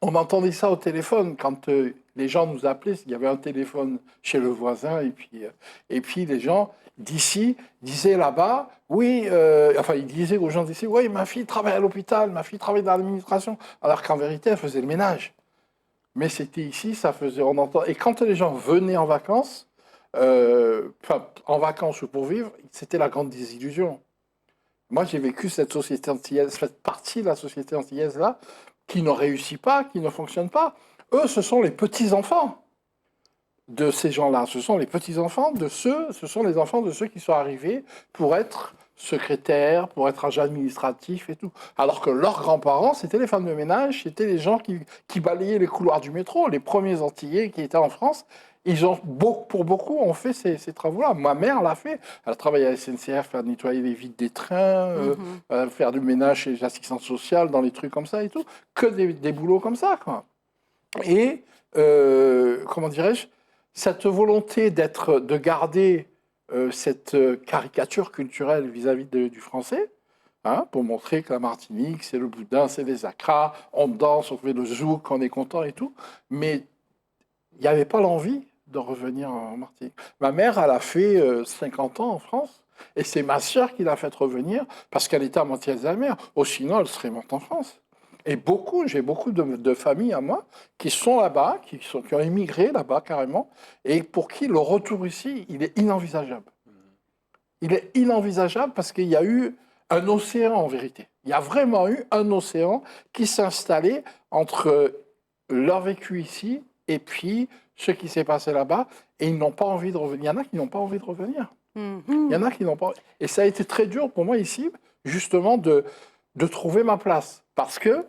S4: on entendait ça au téléphone quand les gens nous appelaient. Il y avait un téléphone chez le voisin et puis les gens d'ici disaient là-bas, oui, ils disaient aux gens d'ici, oui, ma fille travaille à l'hôpital, ma fille travaille dans l'administration, alors qu'en vérité, elle faisait le ménage. Mais c'était ici, on entend. Et quand les gens venaient en vacances ou pour vivre, c'était la grande désillusion. Moi, j'ai vécu cette société antillaise, cette partie de la société antillaise-là, qui ne réussit pas, qui ne fonctionne pas. Eux, ce sont les petits-enfants de ces gens-là. Ce sont les petits-enfants ce sont les enfants de ceux qui sont arrivés pour être secrétaires, pour être agents administratifs et tout. Alors que leurs grands-parents, c'était les femmes de ménage, c'était les gens qui balayaient les couloirs du métro, les premiers Antillais qui étaient en France. Pour beaucoup, ont fait ces travaux-là. Ma mère l'a fait. Elle travaillait à la SNCF à nettoyer les vitres des trains, faire du ménage chez les assistantes sociales, dans les trucs comme ça et tout. Que des boulots comme ça, quoi. Et, comment dirais-je, cette volonté de garder cette caricature culturelle vis-à-vis du français, hein, pour montrer que la Martinique, c'est le boudin, c'est les acras, on danse, on fait le zouk, on est content et tout. Mais il n'y avait pas l'envie de revenir en Martinique. Ma mère, elle a fait 50 ans en France, et c'est ma sœur qui l'a fait revenir, parce qu'elle était à moitié Alzheimer. Sinon, elle serait morte en France. Et j'ai beaucoup de familles à moi qui sont là-bas, qui ont immigré là-bas carrément, et pour qui le retour ici, il est inenvisageable. il est inenvisageable parce qu'il y a eu un océan en vérité. Il y a vraiment eu un océan qui s'est installé entre leur vécu ici et puis ce qui s'est passé là-bas. Et ils n'ont pas envie de revenir. Il y en a qui n'ont pas envie de revenir. Il y en a qui n'ont pas. Et ça a été très dur pour moi ici, justement, de trouver ma place. Parce que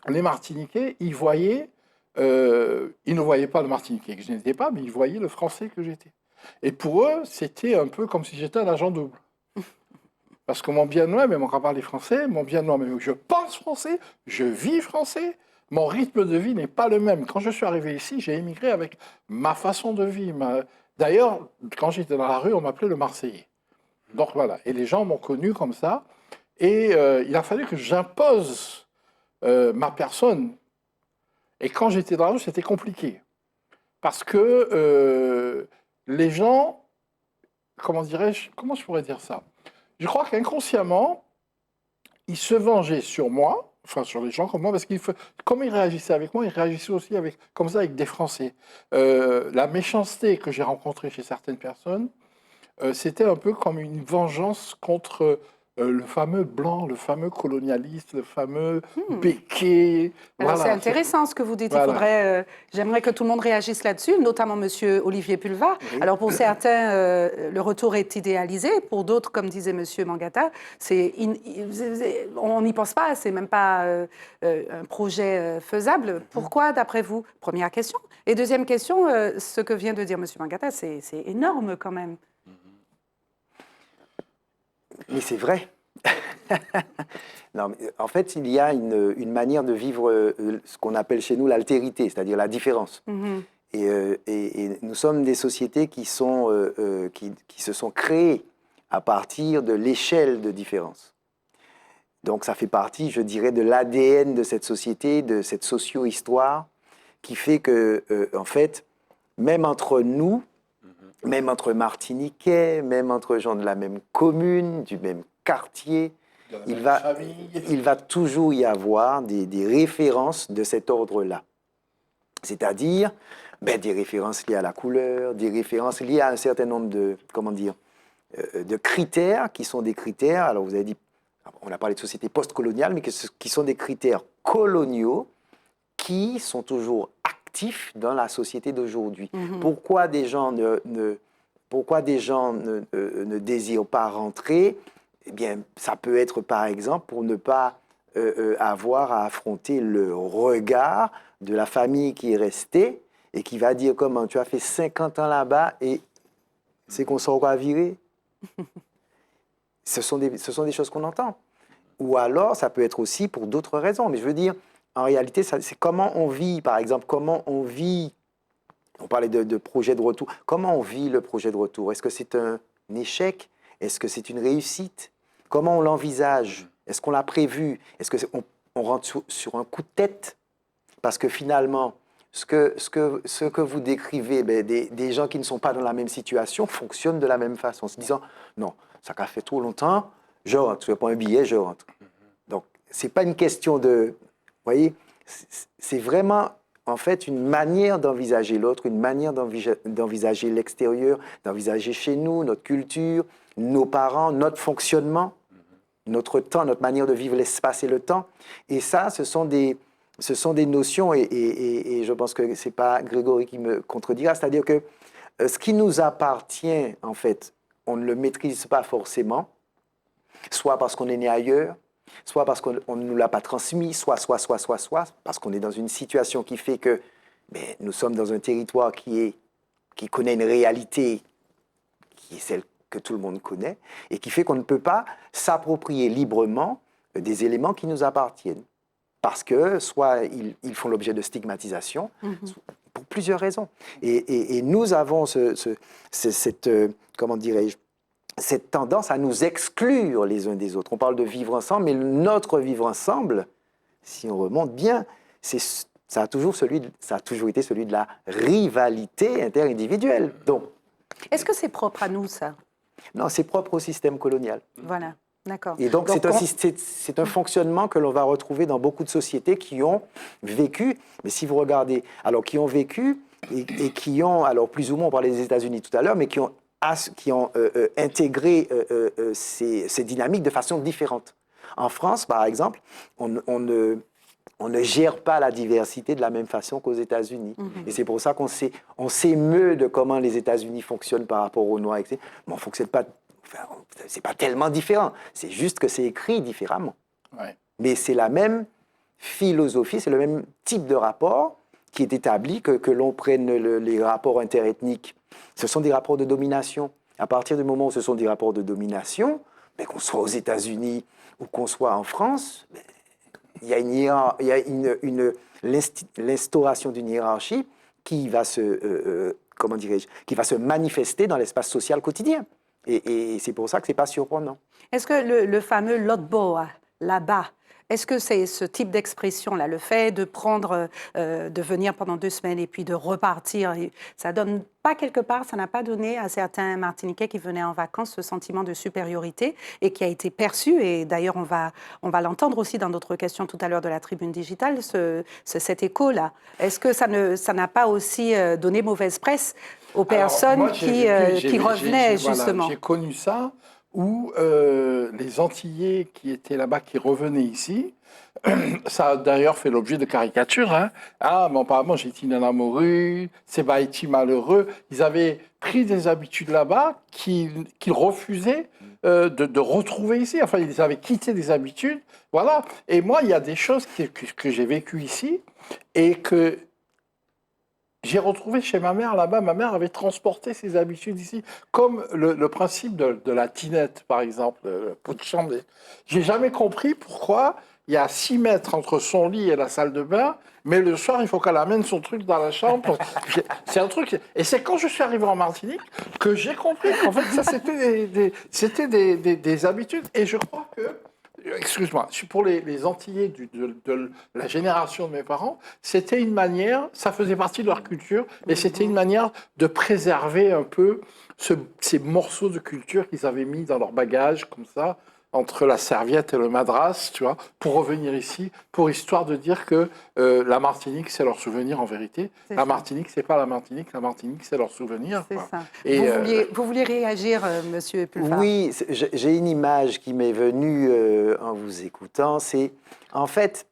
S4: les Martiniquais, ils ne voyaient pas le Martiniquais que je n'étais pas, mais ils voyaient le Français que j'étais. Et pour eux, c'était un peu comme si j'étais un agent double. Parce que mon bien-noir, même quand on parle français, mon bien-noir, même je pense français, je vis français, mon rythme de vie n'est pas le même. Quand je suis arrivé ici, j'ai émigré avec ma façon de vivre. D'ailleurs, quand j'étais dans la rue, on m'appelait le Marseillais. Donc voilà, et les gens m'ont connu comme ça. Et il a fallu que j'impose ma personne. Et quand j'étais dans la rue, c'était compliqué. Parce que les gens, comment je pourrais dire ça? Je crois qu'inconsciemment, ils se vengeaient sur moi, enfin sur les gens comme moi, parce que comme ils réagissaient avec moi, ils réagissaient aussi comme ça avec des Français. La méchanceté que j'ai rencontrée chez certaines personnes, c'était un peu comme une vengeance contre le fameux blanc, le fameux colonialiste, le fameux béquet.
S1: Alors
S4: Voilà,
S1: c'est intéressant ce que vous dites.
S4: Voilà.
S1: Il faudrait, j'aimerais que tout le monde réagisse là-dessus, notamment Monsieur Olivier Pulvar.
S5: Oui.
S1: Alors pour certains, le retour est idéalisé. Pour d'autres, comme disait Monsieur Mangata, on n'y pense pas. C'est même pas un projet faisable. Pourquoi, d'après vous? Première question. Et deuxième question, ce que vient de dire Monsieur Mangata, c'est énorme quand même.
S5: Mais c'est vrai. Non, mais en fait, il y a une manière de vivre ce qu'on appelle chez nous l'altérité, c'est-à-dire la différence. Et nous sommes des sociétés qui se sont créées à partir de l'échelle de différence. Donc ça fait partie, je dirais, de l'ADN de cette société, de cette socio-histoire, qui fait que, en fait, même entre nous, même entre Martiniquais, même entre gens de la même commune, du même quartier, il va toujours y avoir des références de cet ordre-là. C'est-à-dire des références liées à la couleur, des références liées à un certain nombre de critères qui sont des critères, alors vous avez dit, on a parlé de société post-coloniale, mais qui sont des critères coloniaux qui sont toujours actifs dans la société d'aujourd'hui. Pourquoi des gens ne désirent pas rentrer? Eh bien, ça peut être, par exemple, pour ne pas avoir à affronter le regard de la famille qui est restée et qui va dire comment tu as fait 50 ans là-bas et c'est qu'on s'en va virer. Ce sont des choses qu'on entend. Ou alors, ça peut être aussi pour d'autres raisons. Mais je veux dire, en réalité, c'est comment on vit, par exemple, comment on vit. On parlait de projet de retour. Comment on vit le projet de retour? Est-ce que c'est un échec? Est-ce que c'est une réussite? Comment on l'envisage? Est-ce qu'on l'a prévu? Est-ce qu'on rentre sur un coup de tête? Parce que finalement, ce que vous décrivez, des gens qui ne sont pas dans la même situation fonctionnent de la même façon, en se disant « Non, ça a fait trop longtemps, je rentre. Je ne prends un billet, je rentre. » Donc, ce n'est pas une question de... Vous voyez, c'est vraiment, en fait, une manière d'envisager l'autre, une manière d'envisager l'extérieur, d'envisager chez nous, notre culture, nos parents, notre fonctionnement, notre temps, notre manière de vivre l'espace et le temps. Et ça, ce sont des notions, et je pense que ce n'est pas Grégory qui me contredira, c'est-à-dire que ce qui nous appartient, en fait, on ne le maîtrise pas forcément, soit parce qu'on est né ailleurs, soit parce qu'on ne nous l'a pas transmis, soit, parce qu'on est dans une situation qui fait que nous sommes dans un territoire qui connaît une réalité qui est celle que tout le monde connaît, et qui fait qu'on ne peut pas s'approprier librement des éléments qui nous appartiennent. Parce que soit ils font l'objet de stigmatisation, pour plusieurs raisons. Et nous avons cette tendance à nous exclure les uns des autres. On parle de vivre ensemble, mais notre vivre ensemble, si on remonte bien, ça a toujours été celui de la rivalité interindividuelle. Donc,
S1: est-ce que c'est propre à nous, ça?
S5: Non, c'est propre au système colonial.
S1: Voilà, d'accord.
S5: Et donc c'est un fonctionnement que l'on va retrouver dans beaucoup de sociétés qui ont vécu, mais si vous regardez, alors qui ont vécu et qui ont, alors plus ou moins, on parlait des États-Unis tout à l'heure, mais qui ont intégré ces dynamiques de façon différente. En France, par exemple, on ne gère pas la diversité de la même façon qu'aux États-Unis. Et c'est pour ça qu'on s'émeut de comment les États-Unis fonctionnent par rapport aux Noirs, etc. Mais on ne fonctionne pas... Enfin, c'est pas tellement différent. C'est juste que c'est écrit différemment.
S4: Ouais.
S5: Mais c'est la même philosophie, c'est le même type de rapport qui est établi, que l'on prenne les rapports interethniques. Ce sont des rapports de domination. À partir du moment où ce sont des rapports de domination, ben, qu'on soit aux États-Unis ou qu'on soit en France, ben, il y a l'instauration d'une hiérarchie qui va qui va se manifester dans l'espace social quotidien. Et c'est pour ça que ce n'est pas surprenant.
S1: Est-ce que le fameux lotboa, là-bas, est-ce que c'est ce type d'expression-là, le fait de de venir pendant 2 semaines et puis de repartir, ça donne pas quelque part, ça n'a pas donné à certains Martiniquais qui venaient en vacances ce sentiment de supériorité et qui a été perçu, et d'ailleurs on va l'entendre aussi dans d'autres questions tout à l'heure de la tribune digitale, cet écho-là. Est-ce que ça n'a pas aussi donné mauvaise presse aux personnes qui revenaient justement?
S4: J'ai connu ça, où les Antillais qui étaient là-bas, qui revenaient ici, ça a d'ailleurs fait l'objet de caricatures. Hein. Ah, mais apparemment, j'ai été Nanamoru, c'est Baïti malheureux. Ils avaient pris des habitudes là-bas qu'ils refusaient de retrouver ici. Enfin, ils avaient quitté des habitudes. Voilà. Et moi, il y a des choses que j'ai vécues ici et que j'ai retrouvé chez ma mère là-bas. Ma mère avait transporté ses habitudes ici, comme le principe de la tinette, par exemple, le pot de chambre. J'ai jamais compris pourquoi il y a 6 mètres entre son lit et la salle de bain, mais le soir, il faut qu'elle amène son truc dans la chambre. C'est un truc. Et c'est quand je suis arrivé en Martinique que j'ai compris qu'en fait, ça, c'était des habitudes. Et je crois que, excuse-moi, pour les Antillais de la génération de mes parents, c'était une manière, ça faisait partie de leur culture, et c'était une manière de préserver un peu ces morceaux de culture qu'ils avaient mis dans leur bagage, comme ça, entre la serviette et le madras, tu vois, pour revenir ici, pour histoire de dire que la Martinique, c'est leur souvenir en vérité. La Martinique, c'est pas la Martinique c'est leur souvenir.
S1: C'est
S4: quoi.
S1: ça.
S4: Et,
S1: vous vouliez réagir, Monsieur Pulvar?
S5: Oui, j'ai une image qui m'est venue en vous écoutant. C'est, en fait,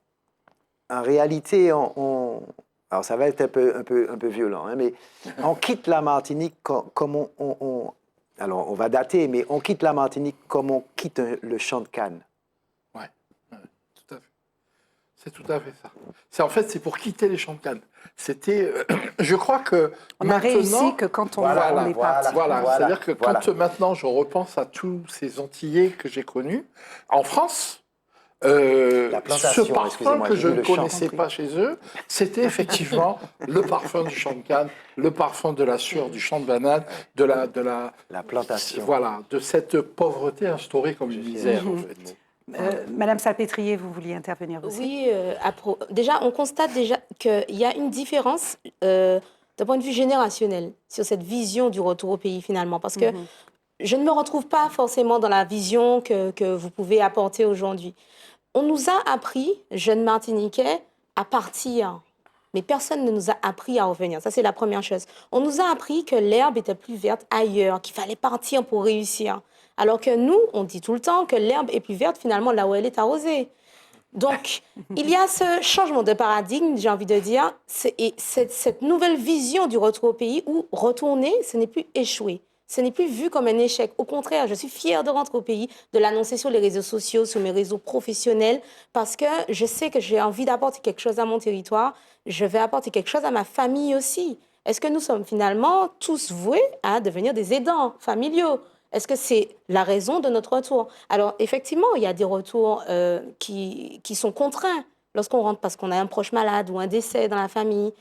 S5: en réalité, alors ça va être un peu violent, hein, mais on quitte la Martinique comme alors on va dater, mais on quitte la Martinique comme on quitte le champ de Cannes.
S4: Ouais, tout à fait. C'est tout à fait ça. En fait, c'est pour quitter les champs de Cannes. C'était, je crois que
S1: on a réussi que quand on est parti.
S4: Voilà. C'est-à-dire que quand maintenant je repense à tous ces Antillais que j'ai connus en France, ce parfum que je ne connaissais pas chez eux, c'était effectivement le parfum du champ de Cannes, le parfum de la sueur du champ de banane, de
S5: la plantation.
S4: Voilà, de cette pauvreté instaurée comme une misère, en fait.
S1: Madame Salpêtrier, vous vouliez intervenir aussi?
S2: Oui, déjà, on constate déjà qu'il y a une différence d'un point de vue générationnel sur cette vision du retour au pays, finalement, parce que je ne me retrouve pas forcément dans la vision que vous pouvez apporter aujourd'hui. On nous a appris, jeunes Martiniquais, à partir, mais personne ne nous a appris à revenir. Ça, c'est la première chose. On nous a appris que l'herbe était plus verte ailleurs, qu'il fallait partir pour réussir. Alors que nous, on dit tout le temps que l'herbe est plus verte finalement là où elle est arrosée. Donc, il y a ce changement de paradigme, j'ai envie de dire, et cette nouvelle vision du retour au pays où retourner, ce n'est plus échouer. Ce n'est plus vu comme un échec. Au contraire, je suis fière de rentrer au pays, de l'annoncer sur les réseaux sociaux, sur mes réseaux professionnels, parce que je sais que j'ai envie d'apporter quelque chose à mon territoire. Je vais apporter quelque chose à ma famille aussi. Est-ce que nous sommes finalement tous voués à devenir des aidants familiaux ? Est-ce que c'est la raison de notre retour? Alors, effectivement, il y a des retours qui sont contraints lorsqu'on rentre parce qu'on a un proche malade ou un décès dans la famille.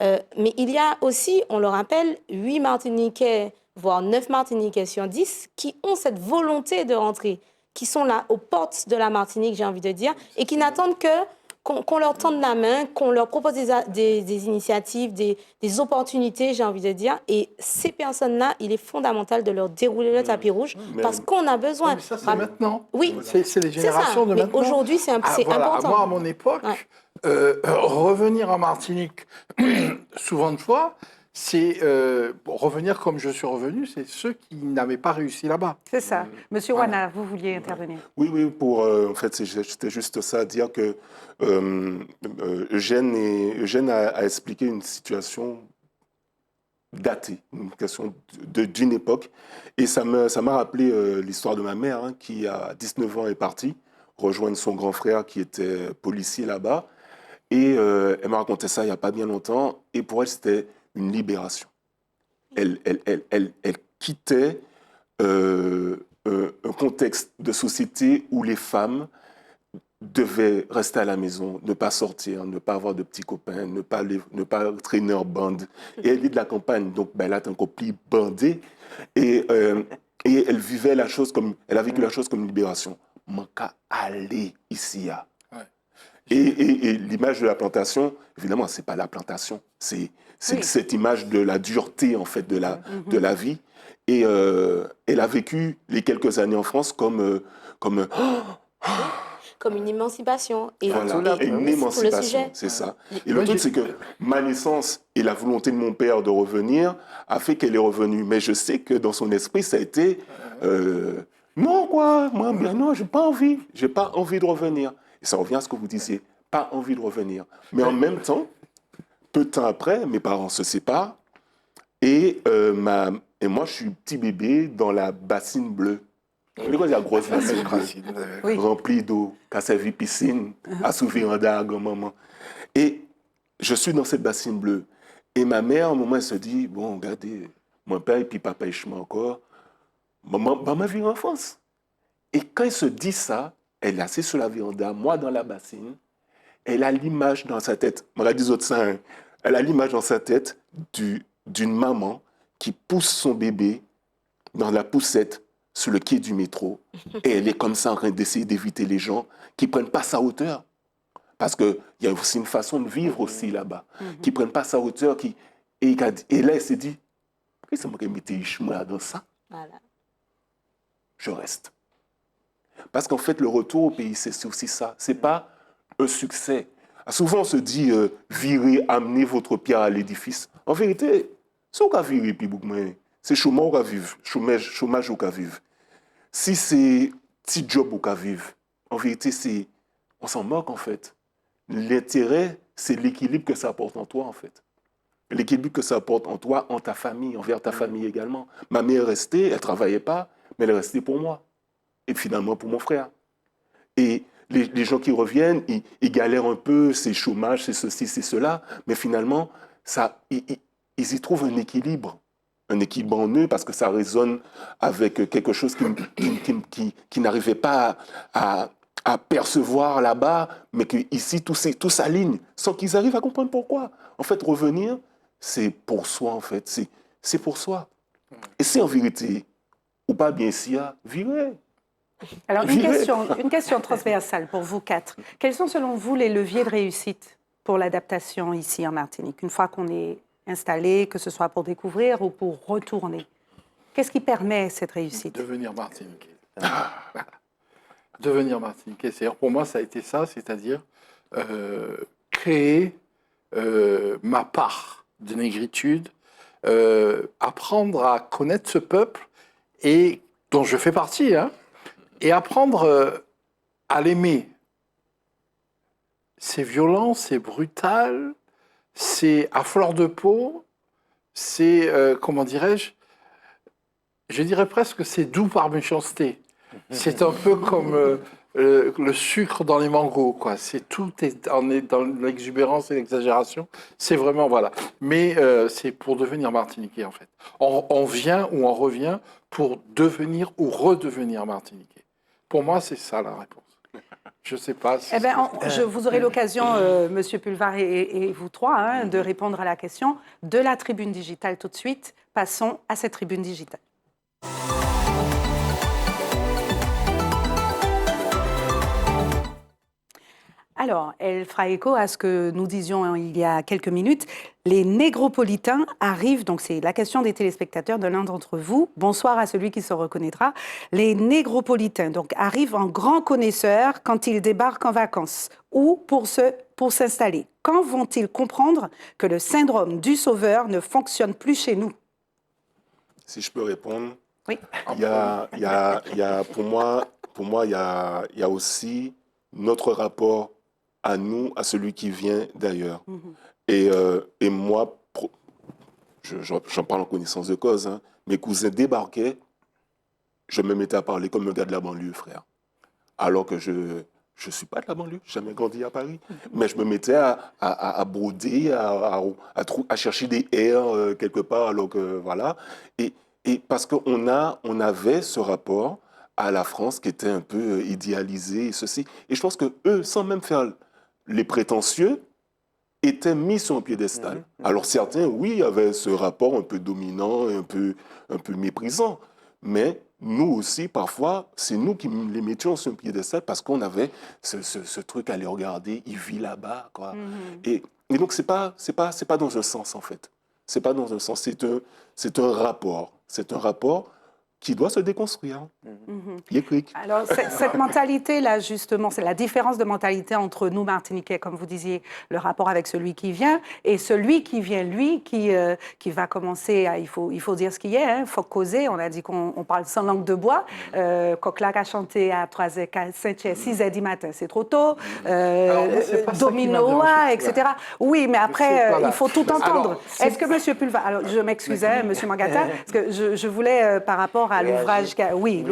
S2: Mais il y a aussi, on le rappelle, 8 Martiniquais, voire 9 Martiniquais sur 10 qui ont cette volonté de rentrer, qui sont là aux portes de la Martinique, j'ai envie de dire, et qui n'attendent qu'on leur tende la main, qu'on leur propose des initiatives, des opportunités, j'ai envie de dire. Et ces personnes-là, il est fondamental de leur dérouler le tapis rouge parce qu'on a besoin.
S4: Mais ça, c'est maintenant.
S2: Oui,
S4: c'est les générations de maintenant.
S2: Mais aujourd'hui, c'est important.
S4: Moi, à mon époque, revenir en Martinique, souvent de fois, c'est revenir comme je suis revenu, c'est ceux qui n'avaient pas réussi là-bas.
S1: C'est ça. Monsieur
S4: Voilà.
S1: Wana, vous vouliez intervenir.
S3: Oui, en fait, c'était juste ça, à dire que Eugène a expliqué une situation datée, une question d'une époque. Et ça m'a rappelé l'histoire de ma mère, hein, qui, à 19 ans, est partie rejoindre son grand frère qui était policier là-bas. Et elle m'a raconté ça il n'y a pas bien longtemps. Et pour elle, c'était une libération. Elle quittait un contexte de société où les femmes devaient rester à la maison, ne pas sortir, ne pas avoir de petits copains, ne pas traîner en bande. Et elle est de la campagne, donc ben, elle a un copie bandé. Et elle vivait la chose comme, elle a vécu la chose comme une libération. Manca aller ici.
S4: Ouais.
S3: Et l'image de la plantation, évidemment, c'est pas la plantation, c'est cette image de la dureté en fait de la vie. Et elle a vécu les quelques années en France comme
S2: Comme une émancipation. Et,
S3: voilà,
S2: et
S3: une
S2: pour le
S3: émancipation,
S2: sujet.
S3: c'est ça. Et le truc, c'est que ma naissance et la volonté de mon père de revenir a fait qu'elle est revenue. Mais je sais que dans son esprit, ça a été non, quoi, moi, bien non, j'ai pas envie de revenir. Et ça revient à ce que vous disiez, pas envie de revenir. Mais en même temps, peu de temps après, mes parents se séparent et moi, je suis petit bébé dans la bassine bleue. Vous voyez quoi, la grosse bassine bleue
S1: Oui.
S3: remplie d'eau, qui a servi piscine, à souvenir à grand-maman. Et je suis dans cette bassine bleue. Et ma mère, à un moment, elle se dit, bon, regardez, mon père et puis papa, ils chemin encore. Maman, ma vie en France. Et quand elle se dit ça, elle est assise sur la véranda, moi dans la bassine, elle a l'image dans sa tête, elle a l'image dans sa tête d'une maman qui pousse son bébé dans la poussette sur le quai du métro. Et elle est comme ça en train d'essayer d'éviter les gens qui ne prennent pas sa hauteur. Parce qu'il y a aussi une façon de vivre aussi là-bas, qui ne prennent pas sa hauteur. Et là, elle s'est dit, c'est moi qui mettais Ishmael dans ça.
S2: Voilà.
S3: Je reste. Parce qu'en fait, le retour au pays, c'est aussi ça. Ce n'est pas un succès. Souvent, on se dit, virez, amenez votre pierre à l'édifice. En vérité, c'est au cas virer, puis c'est chômage au cas vivre, chômage au cas vivre. Si c'est petit job au cas vivre, en vérité, on s'en moque en fait. L'intérêt, c'est l'équilibre que ça apporte en toi en fait. L'équilibre que ça apporte en toi, en ta famille, envers ta famille également. Ma mère est restée, elle ne travaillait pas, mais elle est restée pour moi. Et finalement pour mon frère. Et les gens qui reviennent, ils galèrent un peu, c'est chômage, c'est ceci, c'est cela, mais finalement, ils y trouvent un équilibre en eux, parce que ça résonne avec quelque chose qui n'arrivait pas à percevoir là-bas, mais qu'ici, tout s'aligne, sans qu'ils arrivent à comprendre pourquoi. En fait, revenir, c'est pour soi, en fait, c'est pour soi. Et c'est en vérité, ou pas bien si, virez.
S1: Alors, une question transversale pour vous quatre. Quels sont, selon vous, les leviers de réussite pour l'adaptation ici en Martinique, une fois qu'on est installé, que ce soit pour découvrir ou pour retourner? Qu'est-ce qui permet cette réussite?
S4: Devenir Martiniquais. Devenir Martiniquais. C'est-à-dire, pour moi, ça a été ça, c'est-à-dire créer ma part de négritude, apprendre à connaître ce peuple et dont je fais partie, hein, et apprendre à l'aimer. C'est violent, c'est brutal, c'est à fleur de peau, c'est, comment dirais-je, je dirais presque que c'est doux par méchanceté. C'est un peu comme le sucre dans les mangots, quoi. On est dans l'exubérance et l'exagération. C'est vraiment, voilà. Mais c'est pour devenir Martiniquais, en fait. On vient ou on revient pour devenir ou redevenir Martiniquais. Pour moi, c'est ça la réponse. Je ne sais pas. Si
S1: vous aurez l'occasion, Monsieur Pulvar et vous trois, hein, de répondre à la question de la tribune digitale tout de suite. Passons à cette tribune digitale. Alors, elle fera écho à ce que nous disions il y a quelques minutes. Les négropolitains arrivent, donc c'est la question des téléspectateurs de l'un d'entre vous. Bonsoir à celui qui se reconnaîtra. Les négropolitains donc, arrivent en grands connaisseurs quand ils débarquent en vacances ou pour s'installer. Quand vont-ils comprendre que le syndrome du sauveur ne fonctionne plus chez nous?
S3: Si je peux répondre,
S1: Oui.
S3: il y a, pour moi, il y a aussi notre rapport à nous, à celui qui vient d'ailleurs. Et moi, j'en parle en connaissance de cause, hein, mes cousins débarquaient, je me mettais à parler comme le gars de la banlieue, frère. Alors que je ne suis pas de la banlieue, j'ai jamais grandi à Paris. Mais je me mettais à broder, à chercher des airs quelque part, alors que voilà. Et parce qu'on avait ce rapport à la France qui était un peu idéalisé et ceci. Et je pense que eux, sans même faire les prétentieux, étaient mis sur un piédestal. Alors certains, oui, avaient ce rapport un peu dominant et un peu méprisant. Mais nous aussi, parfois, c'est nous qui les mettions sur un piédestal parce qu'on avait ce truc à les regarder, ils vivent là-bas, quoi. Et donc, c'est pas dans un sens, en fait. C'est pas dans un sens, c'est un rapport. C'est un rapport qui doit se déconstruire.
S1: Alors, cette mentalité-là, justement, c'est la différence de mentalité entre nous, Martiniquais, comme vous disiez, le rapport avec celui qui vient, et celui qui vient, lui, qui va commencer à... Il faut dire ce qu'il y a, il faut causer. On a dit qu'on parle sans langue de bois. Coquelac a chanté à 3h, 5h, 6h du matin, c'est trop tôt. Dominoa, etc. Oui, mais après, il faut tout entendre. Est-ce que M. Pulvar... Alors, je m'excusais, M. Mangata, parce que je voulais, par rapport à l'ouvrage...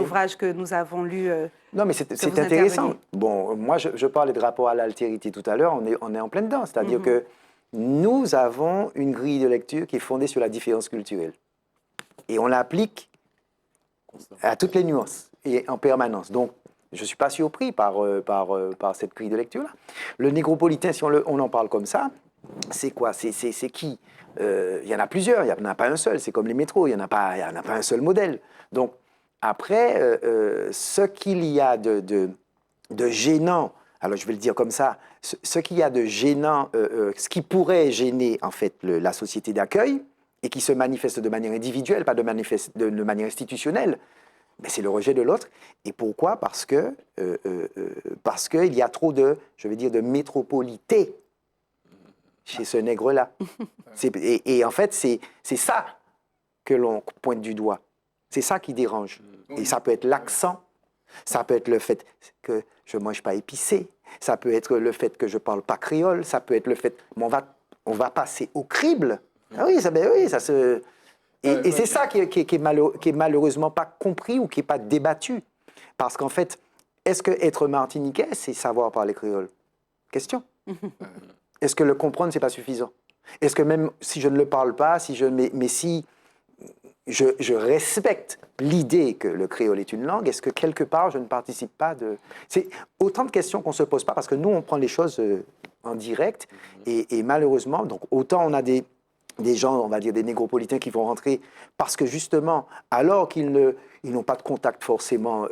S1: l'ouvrage que nous avons lu.
S5: Non, mais c'est intéressant. Bon, moi, je parlais de rapport à l'altérité tout à l'heure, on est en plein dedans. C'est-à-dire que nous avons une grille de lecture qui est fondée sur la différence culturelle. Et on l'applique à toutes les nuances et en permanence. Donc, je ne suis pas surpris par cette grille de lecture-là. Le négropolitain, si on en parle comme ça, c'est quoi? C'est qui? Il y en a plusieurs, il n'y en a pas un seul. C'est comme les métros, il n'y en a pas un seul modèle. Donc, après, ce qu'il y a de gênant, alors je vais le dire comme ça, ce qu'il y a de gênant, ce qui pourrait gêner en fait la société d'accueil et qui se manifeste de manière individuelle, pas de manière institutionnelle, ben, c'est le rejet de l'autre. Et pourquoi? Parce qu'il y a trop de métropolité chez ce nègre-là. Et en fait, c'est ça que l'on pointe du doigt. C'est ça qui dérange. Et ça peut être l'accent, ça peut être le fait que je ne mange pas épicé, ça peut être le fait que je ne parle pas créole, ça peut être le fait... Mais on va passer au crible. Ah oui, ça se... Et c'est ça qui est malheureusement pas compris ou qui n'est pas débattu. Parce qu'en fait, est-ce que être martiniquais, c'est savoir parler créole? Question. Est-ce que le comprendre, ce n'est pas suffisant? Est-ce que même si je ne le parle pas, mais si... Je respecte l'idée que le créole est une langue. Est-ce que quelque part, je ne participe pas de... C'est autant de questions qu'on ne se pose pas parce que nous, on prend les choses en direct et malheureusement, donc autant on a des gens, on va dire des négropolitains qui vont rentrer parce que justement, alors qu'ils n'ont pas de contact forcément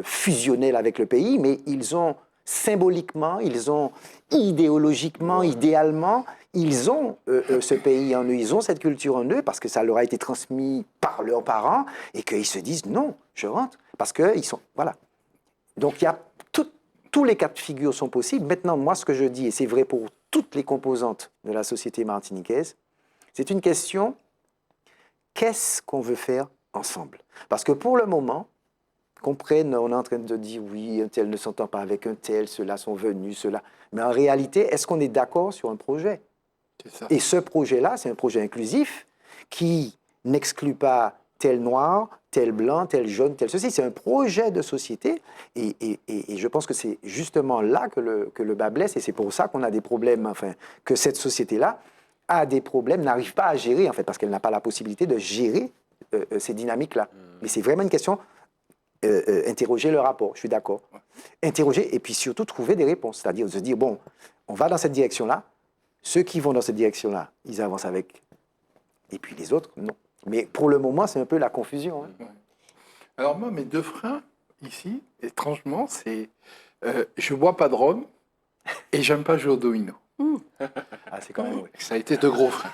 S5: fusionnel avec le pays, mais ils ont symboliquement, ils ont idéologiquement, idéalement, ils ont ce pays en eux, ils ont cette culture en eux parce que ça leur a été transmis par leurs parents et qu'ils se disent non, je rentre parce qu'ils sont... Voilà. Donc il y a tous les cas de figure sont possibles. Maintenant, moi, ce que je dis, et c'est vrai pour toutes les composantes de la société martiniquaise, c'est une question, qu'est-ce qu'on veut faire ensemble? Parce que pour le moment, on est en train de dire oui, un tel ne s'entend pas avec un tel, ceux-là sont venus, ceux-là. Mais en réalité, est-ce qu'on est d'accord sur un projet? Et ce projet-là, c'est un projet inclusif qui n'exclut pas tel noir, tel blanc, tel jaune, tel ceci. C'est un projet de société et je pense que c'est justement là que le bas blesse et c'est pour ça qu'on a des problèmes, enfin, que cette société-là a des problèmes, n'arrive pas à gérer, en fait, parce qu'elle n'a pas la possibilité de gérer ces dynamiques-là. Mais c'est vraiment une question... interroger le rapport, je suis d'accord. Interroger et puis surtout trouver des réponses. C'est-à-dire se dire, bon, on va dans cette direction-là, ceux qui vont dans cette direction-là, ils avancent avec. Et puis les autres, non. Mais pour le moment, c'est un peu la confusion. Hein.
S4: Alors moi, mes deux freins, ici, étrangement, c'est je ne bois pas de rhum Et j'aime pas jouer au domino.
S5: Ah, c'est quand même... oui.
S4: Ça a été de gros frères.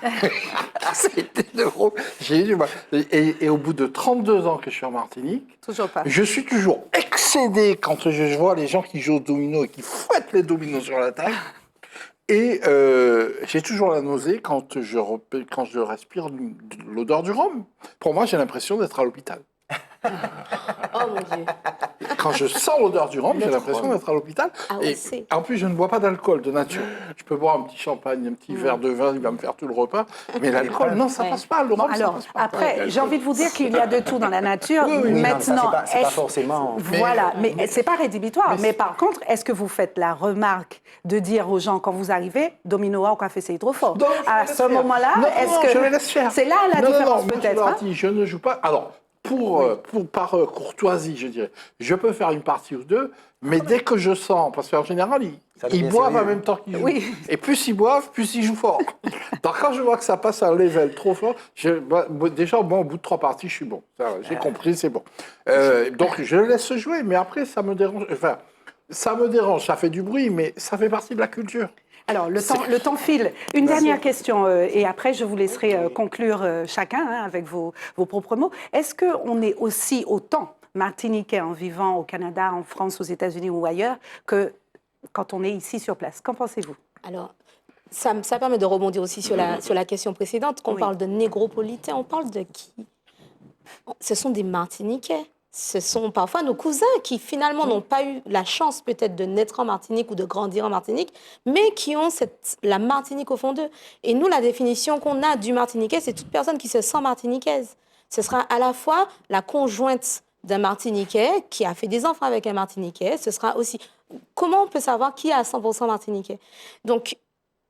S4: Ça a été de gros. J'ai eu du mal. Et au bout de 32 ans que je suis en Martinique,
S1: Toujours pas.
S4: je suis toujours excédé quand je vois les gens qui jouent au domino et qui fouettent les dominos sur la table. Et j'ai toujours la nausée quand je respire l'odeur du rhum. Pour moi, j'ai l'impression d'être à l'hôpital.
S2: Oh mon Dieu.
S4: Quand je sens l'odeur du rhum, j'ai l'impression d'être à l'hôpital.
S2: Ah
S4: Et
S2: ouais, c'est.
S4: en plus, je ne bois pas d'alcool de nature. Je peux boire un petit champagne, un petit verre de vin, il va me faire tout le repas. Mais l'alcool, non, ça
S2: Ouais.
S4: passe pas. Le
S1: Bon,
S4: rhum, ça
S1: alors,
S4: passe pas.
S1: après, j'ai envie de vous dire qu'il y a de tout dans la nature.
S4: Oui, oui,
S5: Oui, non, mais ça,
S1: Maintenant,
S5: c'est pas
S1: est-ce-
S5: forcément...
S1: Voilà, mais c'est pas rédhibitoire. Mais par contre, est-ce que vous faites la remarque de dire aux gens quand vous arrivez, domino au café c'est trop fort.
S4: Non, je
S1: À
S4: les laisse
S1: ce
S4: faire.
S1: moment-là,
S4: Non,
S1: est-ce
S4: non,
S1: que
S4: je les laisse faire.
S1: c'est là la
S4: Non,
S1: différence
S4: moi, je
S1: peut-être
S4: leur
S1: hein
S4: dis, je ne joue pas. Alors, par courtoisie, je dirais, je peux faire une partie ou deux, mais dès que je sens, parce qu'en général,
S5: Ça
S4: ils
S5: devient
S4: boivent en
S5: sérieux.
S4: même temps qu'ils jouent.
S1: Oui.
S4: Et plus ils boivent, plus ils jouent fort. Donc quand je vois que ça passe à un level trop fort, déjà, bon, au bout de 3 parties, je suis bon. J'ai compris, c'est bon. Donc je laisse jouer, mais après, ça me dérange. Enfin, ça me dérange, ça fait du bruit, mais ça fait partie de la culture.
S1: Alors, le temps file. Une dernière question, et après, je vous laisserai conclure chacun avec vos propres mots. Est-ce qu'on est aussi autant martiniquais en vivant au Canada, en France, aux États-Unis ou ailleurs, que quand on est ici sur place? Qu'en pensez-vous?
S2: Alors, ça permet de rebondir aussi sur la question précédente. Quand on
S1: Oui.
S2: parle de négropolitain, on parle de qui? Ce sont des Martiniquais. Ce sont parfois nos cousins qui finalement n'ont pas eu la chance peut-être de naître en Martinique ou de grandir en Martinique, mais qui ont la Martinique au fond d'eux. Et nous, la définition qu'on a du Martiniquais, c'est toute personne qui se sent martiniquaise. Ce sera à la fois la conjointe d'un Martiniquais qui a fait des enfants avec un Martiniquais. Ce sera aussi... Comment on peut savoir qui est à 100% Martiniquais? Donc,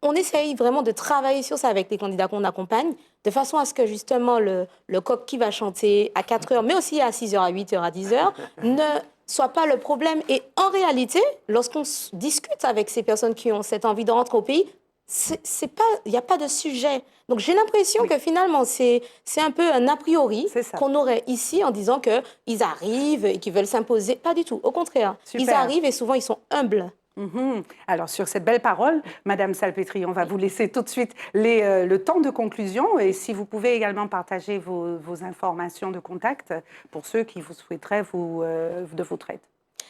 S2: on essaye vraiment de travailler sur ça avec les candidats qu'on accompagne, de façon à ce que justement le coq qui va chanter à 4 heures, mais aussi à 6 heures, à 8 heures, à 10 heures, ne soit pas le problème. Et en réalité, lorsqu'on discute avec ces personnes qui ont cette envie de rentrer au pays, il n'y a pas de sujet. Donc j'ai l'impression que finalement, c'est un peu un a priori
S1: C'est ça.
S2: qu'on aurait ici en disant qu'ils arrivent et qu'ils veulent s'imposer. Pas du tout, au contraire.
S1: Super.
S2: Ils arrivent et souvent ils sont humbles.
S1: Mhm. Alors, sur cette belle parole, Madame Salpêtri, on va vous laisser tout de suite le temps de conclusion. Et si vous pouvez également partager vos informations de contact pour ceux qui vous souhaiteraient de votre aide.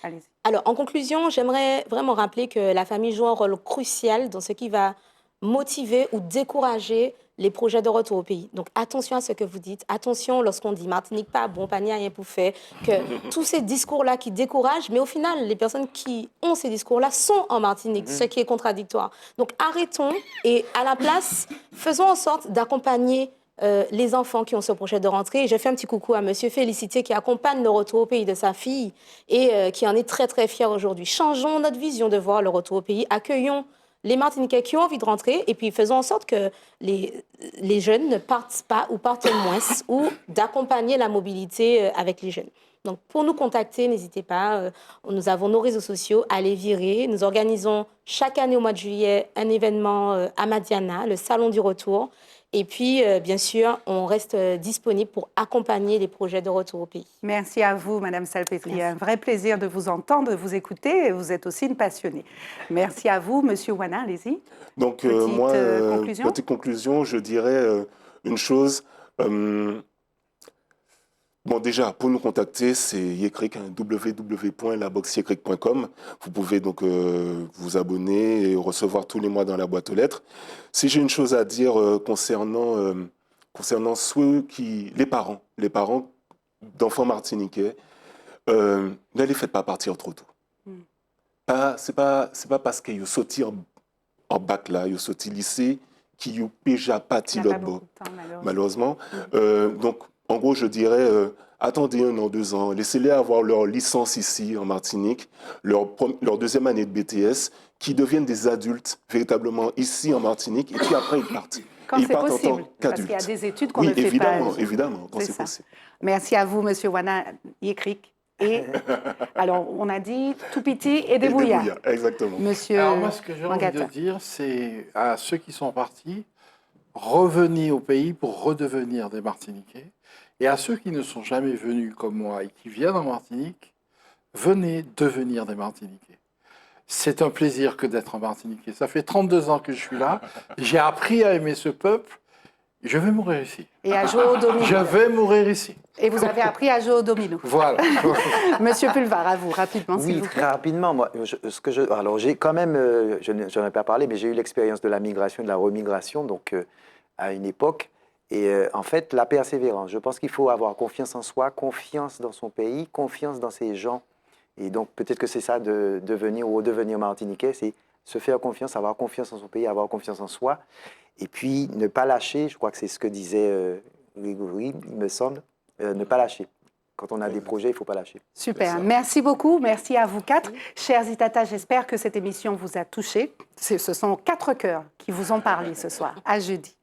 S1: Allez-y.
S2: Alors, en conclusion, j'aimerais vraiment rappeler que la famille joue un rôle crucial dans ce qui va motiver ou décourager les projets de retour au pays. Donc, attention à ce que vous dites. Attention lorsqu'on dit Martinique pas bon, panier rien pour faire, que tous ces discours-là qui découragent, mais au final, les personnes qui ont ces discours-là sont en Martinique, ce qui est contradictoire. Donc, arrêtons et à la place, faisons en sorte d'accompagner les enfants qui ont ce projet de rentrée. Je fais un petit coucou à Monsieur Félicité qui accompagne le retour au pays de sa fille et qui en est très, très fier aujourd'hui. Changeons notre vision de voir le retour au pays. Accueillons les Martiniquais qui ont envie de rentrer et puis faisons en sorte que les jeunes ne partent pas ou partent moins ou d'accompagner la mobilité avec les jeunes. Donc, pour nous contacter, n'hésitez pas. Nous avons nos réseaux sociaux, allez virer. Nous organisons chaque année au mois de juillet un événement à Madiana, le Salon du Retour. Et puis, bien sûr, on reste disponible pour accompagner les projets de retour au pays.
S1: Merci à vous, Madame Salpêtri. Un vrai plaisir de vous entendre, de vous écouter. Et vous êtes aussi une passionnée. Merci à vous, Monsieur Wana, allez-y.
S3: Donc,
S1: Petite
S3: petite conclusion, je dirais une chose. Bon, déjà, pour nous contacter, c'est Yekrik, www.laboxyekrik.com. Vous pouvez donc vous abonner et recevoir tous les mois dans la boîte aux lettres. Si j'ai une chose à dire concernant les parents d'enfants martiniquais, ne les faites pas partir trop tôt. C'est pas parce qu'ils sont sortis en bac là, ils sont sortis lycée, qu'ils n'ont déjà pas
S1: Il n'y a
S3: l'autre
S1: pas
S3: bord,
S1: beaucoup de temps,
S3: malheureusement. Donc, en gros, je dirais, attendez 1 an, 2 ans, laissez-les avoir leur licence ici, en Martinique, leur deuxième année de BTS, qui deviennent des adultes véritablement ici, en Martinique, et puis après, ils partent.
S1: Quand
S3: Ils
S1: c'est
S3: partent
S1: possible,
S3: en tant
S1: parce qu'il y a
S3: qu'adultes.
S1: des études qu'on
S3: Oui,
S1: ne fait
S3: évidemment,
S1: pas.
S3: évidemment, quand c'est
S1: ça.
S3: possible.
S1: Merci à vous, Monsieur Wana Yekrik. Et alors, on a dit tout petit et débrouillard.
S3: Exactement.
S1: Monsieur
S4: Alors moi, ce que j'ai envie
S1: Mangata.
S4: de dire, c'est à ceux qui sont partis, revenez au pays pour redevenir des Martiniquais. Et à ceux qui ne sont jamais venus comme moi et qui viennent en Martinique, venez devenir des Martiniquais. c'est un plaisir que d'être en Martinique. Ça fait 32 ans que je suis là. J'ai appris à aimer ce peuple. Je vais mourir ici.
S1: Et à jouer au domino.
S4: Je vais mourir ici.
S1: Et vous avez appris à jouer au domino.
S4: Voilà.
S1: Monsieur Pulvar, à vous, rapidement, s'il
S5: Oui,
S1: vous
S5: très
S1: plaît.
S5: rapidement. Moi, alors, j'ai quand même, je n'en ai pas parlé, mais j'ai eu l'expérience de la migration, de la remigration, donc à une époque. Et en fait, la persévérance. Je pense qu'il faut avoir confiance en soi, confiance dans son pays, confiance dans ses gens. Et donc, peut-être que c'est ça de devenir ou redevenir martiniquais, c'est se faire confiance, avoir confiance en son pays, avoir confiance en soi. Et puis, ne pas lâcher, je crois que c'est ce que disait Grégory, il me semble, ne pas lâcher. Quand on a des projets, il ne faut pas lâcher.
S1: Super, merci beaucoup, merci à vous quatre. Chers Itata, j'espère que cette émission vous a touché. Ce sont 4 cœurs qui vous ont parlé ce soir. À jeudi.